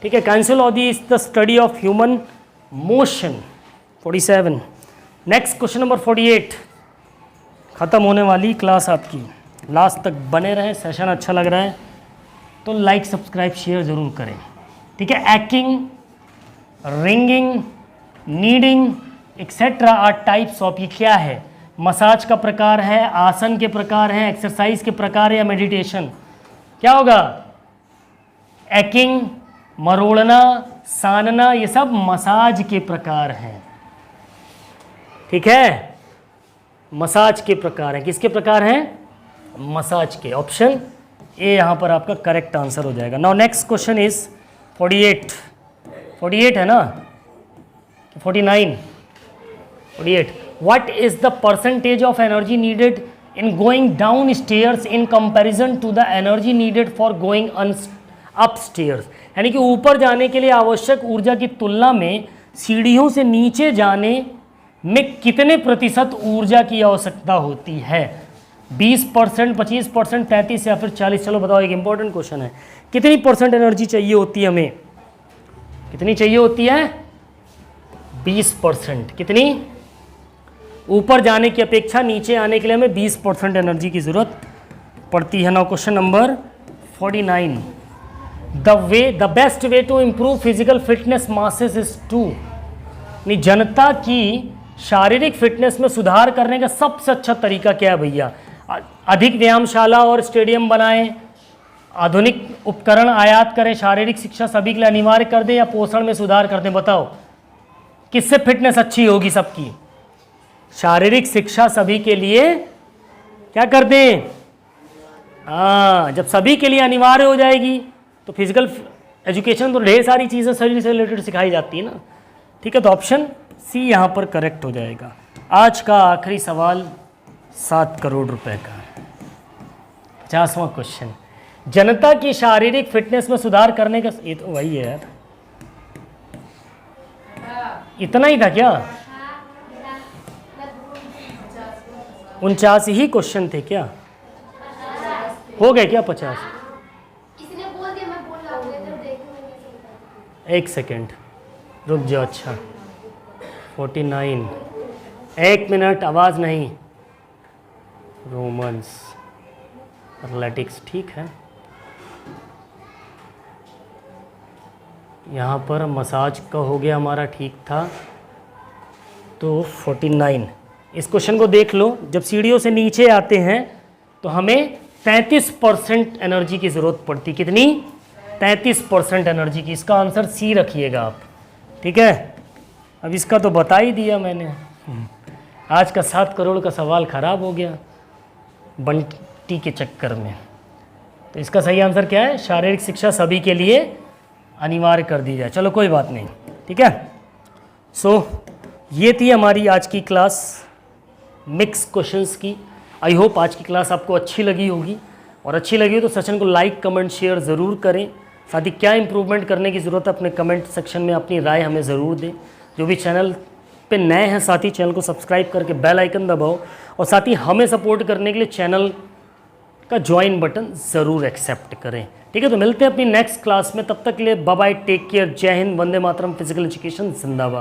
ठीक है, kinesiology is the study of human motion. 47, next question number 48, खत्म होने वाली क्लास आपकी, लास्ट तक बने रहें। सेशन अच्छा लग रहा है तो लाइक, सब्सक्राइब, शेयर जरूर करें। ठीक है, hacking, wringing, kneading etcetera are types of. ये क्या है? मसाज का प्रकार है, आसन के प्रकार हैं, एक्सरसाइज के प्रकार है, या मेडिटेशन? क्या होगा? एक्किंग, मरोड़ना, सानना, ये सब मसाज के प्रकार हैं। ठीक है, मसाज के प्रकार हैं। किसके प्रकार हैं? मसाज के। ऑप्शन ए यहां पर आपका करेक्ट आंसर हो जाएगा। नाउ नेक्स्ट क्वेश्चन इज 48 है ना? 49, 48, what is the percentage of energy needed in going down stairs in comparison to the energy needed for going up stairs? यानी कि ऊपर जाने के लिए आवश्यक ऊर्जा की तुलना में सीढ़ियों से नीचे जाने में कितने प्रतिशत ऊर्जा की आवश्यकता होती है? 20%, 25%, 33 या फिर 40? चलो बताओ, एक इंपॉर्टेंट क्वेश्चन है। कितनी परसेंट एनर्जी चाहिए होती है हमें? कितनी चाहिए होती है? 20%। कितनी? ऊपर जाने की अपेक्षा नीचे आने के लिए हमें 20% एनर्जी की जरूरत पड़ती है। Now question number 49, the best way to improve physical fitness masses is to, नहीं जनता की शारीरिक फिटनेस में सुधार करने का सबसे अच्छा तरीका क्या है भैया? अधिक व्यायामशाला और स्टेडियम बनाएं, आधुनिक उपकरण आयात करें, शारीरिक शिक्षा सभी के लिए अनिवार्य कर दें, या पोषण में सुधार कर दें? बताओ किससे फिटनेस अच्छी होगी सबकी? शारीरिक शिक्षा सभी के लिए क्या कर दें? जब सभी के लिए अनिवार्य हो जाएगी तो फिजिकल एजुकेशन तो ढेर सारी चीज़ें शरीर से रिलेटेड सिखाई जाती है ना। ठीक है, तो ऑप्शन सी यहाँ पर करेक्ट हो जाएगा। आज का आखिरी सवाल 7 करोड़ रुपए का 50वां क्वेश्चन, जनता की शारीरिक फिटनेस में सुधार करने का, ये तो वही है यार, इतना ही था क्या? 49 ही क्वेश्चन थे क्या? हो गए क्या 50? किसी ने बोल दिया, मैं बोल रहा हूँ, इधर देखो। एक सेकेंड रुक जाओ। अच्छा 49, एक मिनट, आवाज़ नहीं। रोमन्स, एथलेटिक्स, ठीक है। यहाँ पर मसाज का हो गया हमारा, ठीक था। तो 49, इस क्वेश्चन को देख लो। जब सीढ़ियों से नीचे आते हैं तो हमें 33% एनर्जी की ज़रूरत पड़ती। कितनी? 33% एनर्जी की। इसका आंसर सी रखिएगा आप, ठीक है। अब इसका तो बता ही दिया मैंने। आज का 7 करोड़ का सवाल ख़राब हो गया बंटी के चक्कर में। तो इसका सही आंसर क्या है? शारीरिक शिक्षा सभी के लिए अनिवार्य कर दी जाए। चलो कोई बात नहीं, ठीक है। सो ये थी हमारी आज की क्लास मिक्स क्वेश्चंस की। आई होप आज की क्लास आपको अच्छी लगी होगी, और अच्छी लगी हो तो सेशन को लाइक कमेंट शेयर ज़रूर करें। साथ ही क्या इंप्रूवमेंट करने की ज़रूरत है अपने कमेंट सेक्शन में अपनी राय हमें ज़रूर दें। जो भी चैनल पे नए हैं साथ ही चैनल को सब्सक्राइब करके बेल आइकन दबाओ, और साथ ही हमें सपोर्ट करने के लिए चैनल का ज्वाइन बटन ज़रूर एक्सेप्ट करें, ठीक है। तो मिलते हैं अपनी नेक्स्ट क्लास में, तब तक के लिए बाय बाय, टेक केयर, जय हिंद, वंदे मातरम, फिजिकल एजुकेशन जिंदाबाद।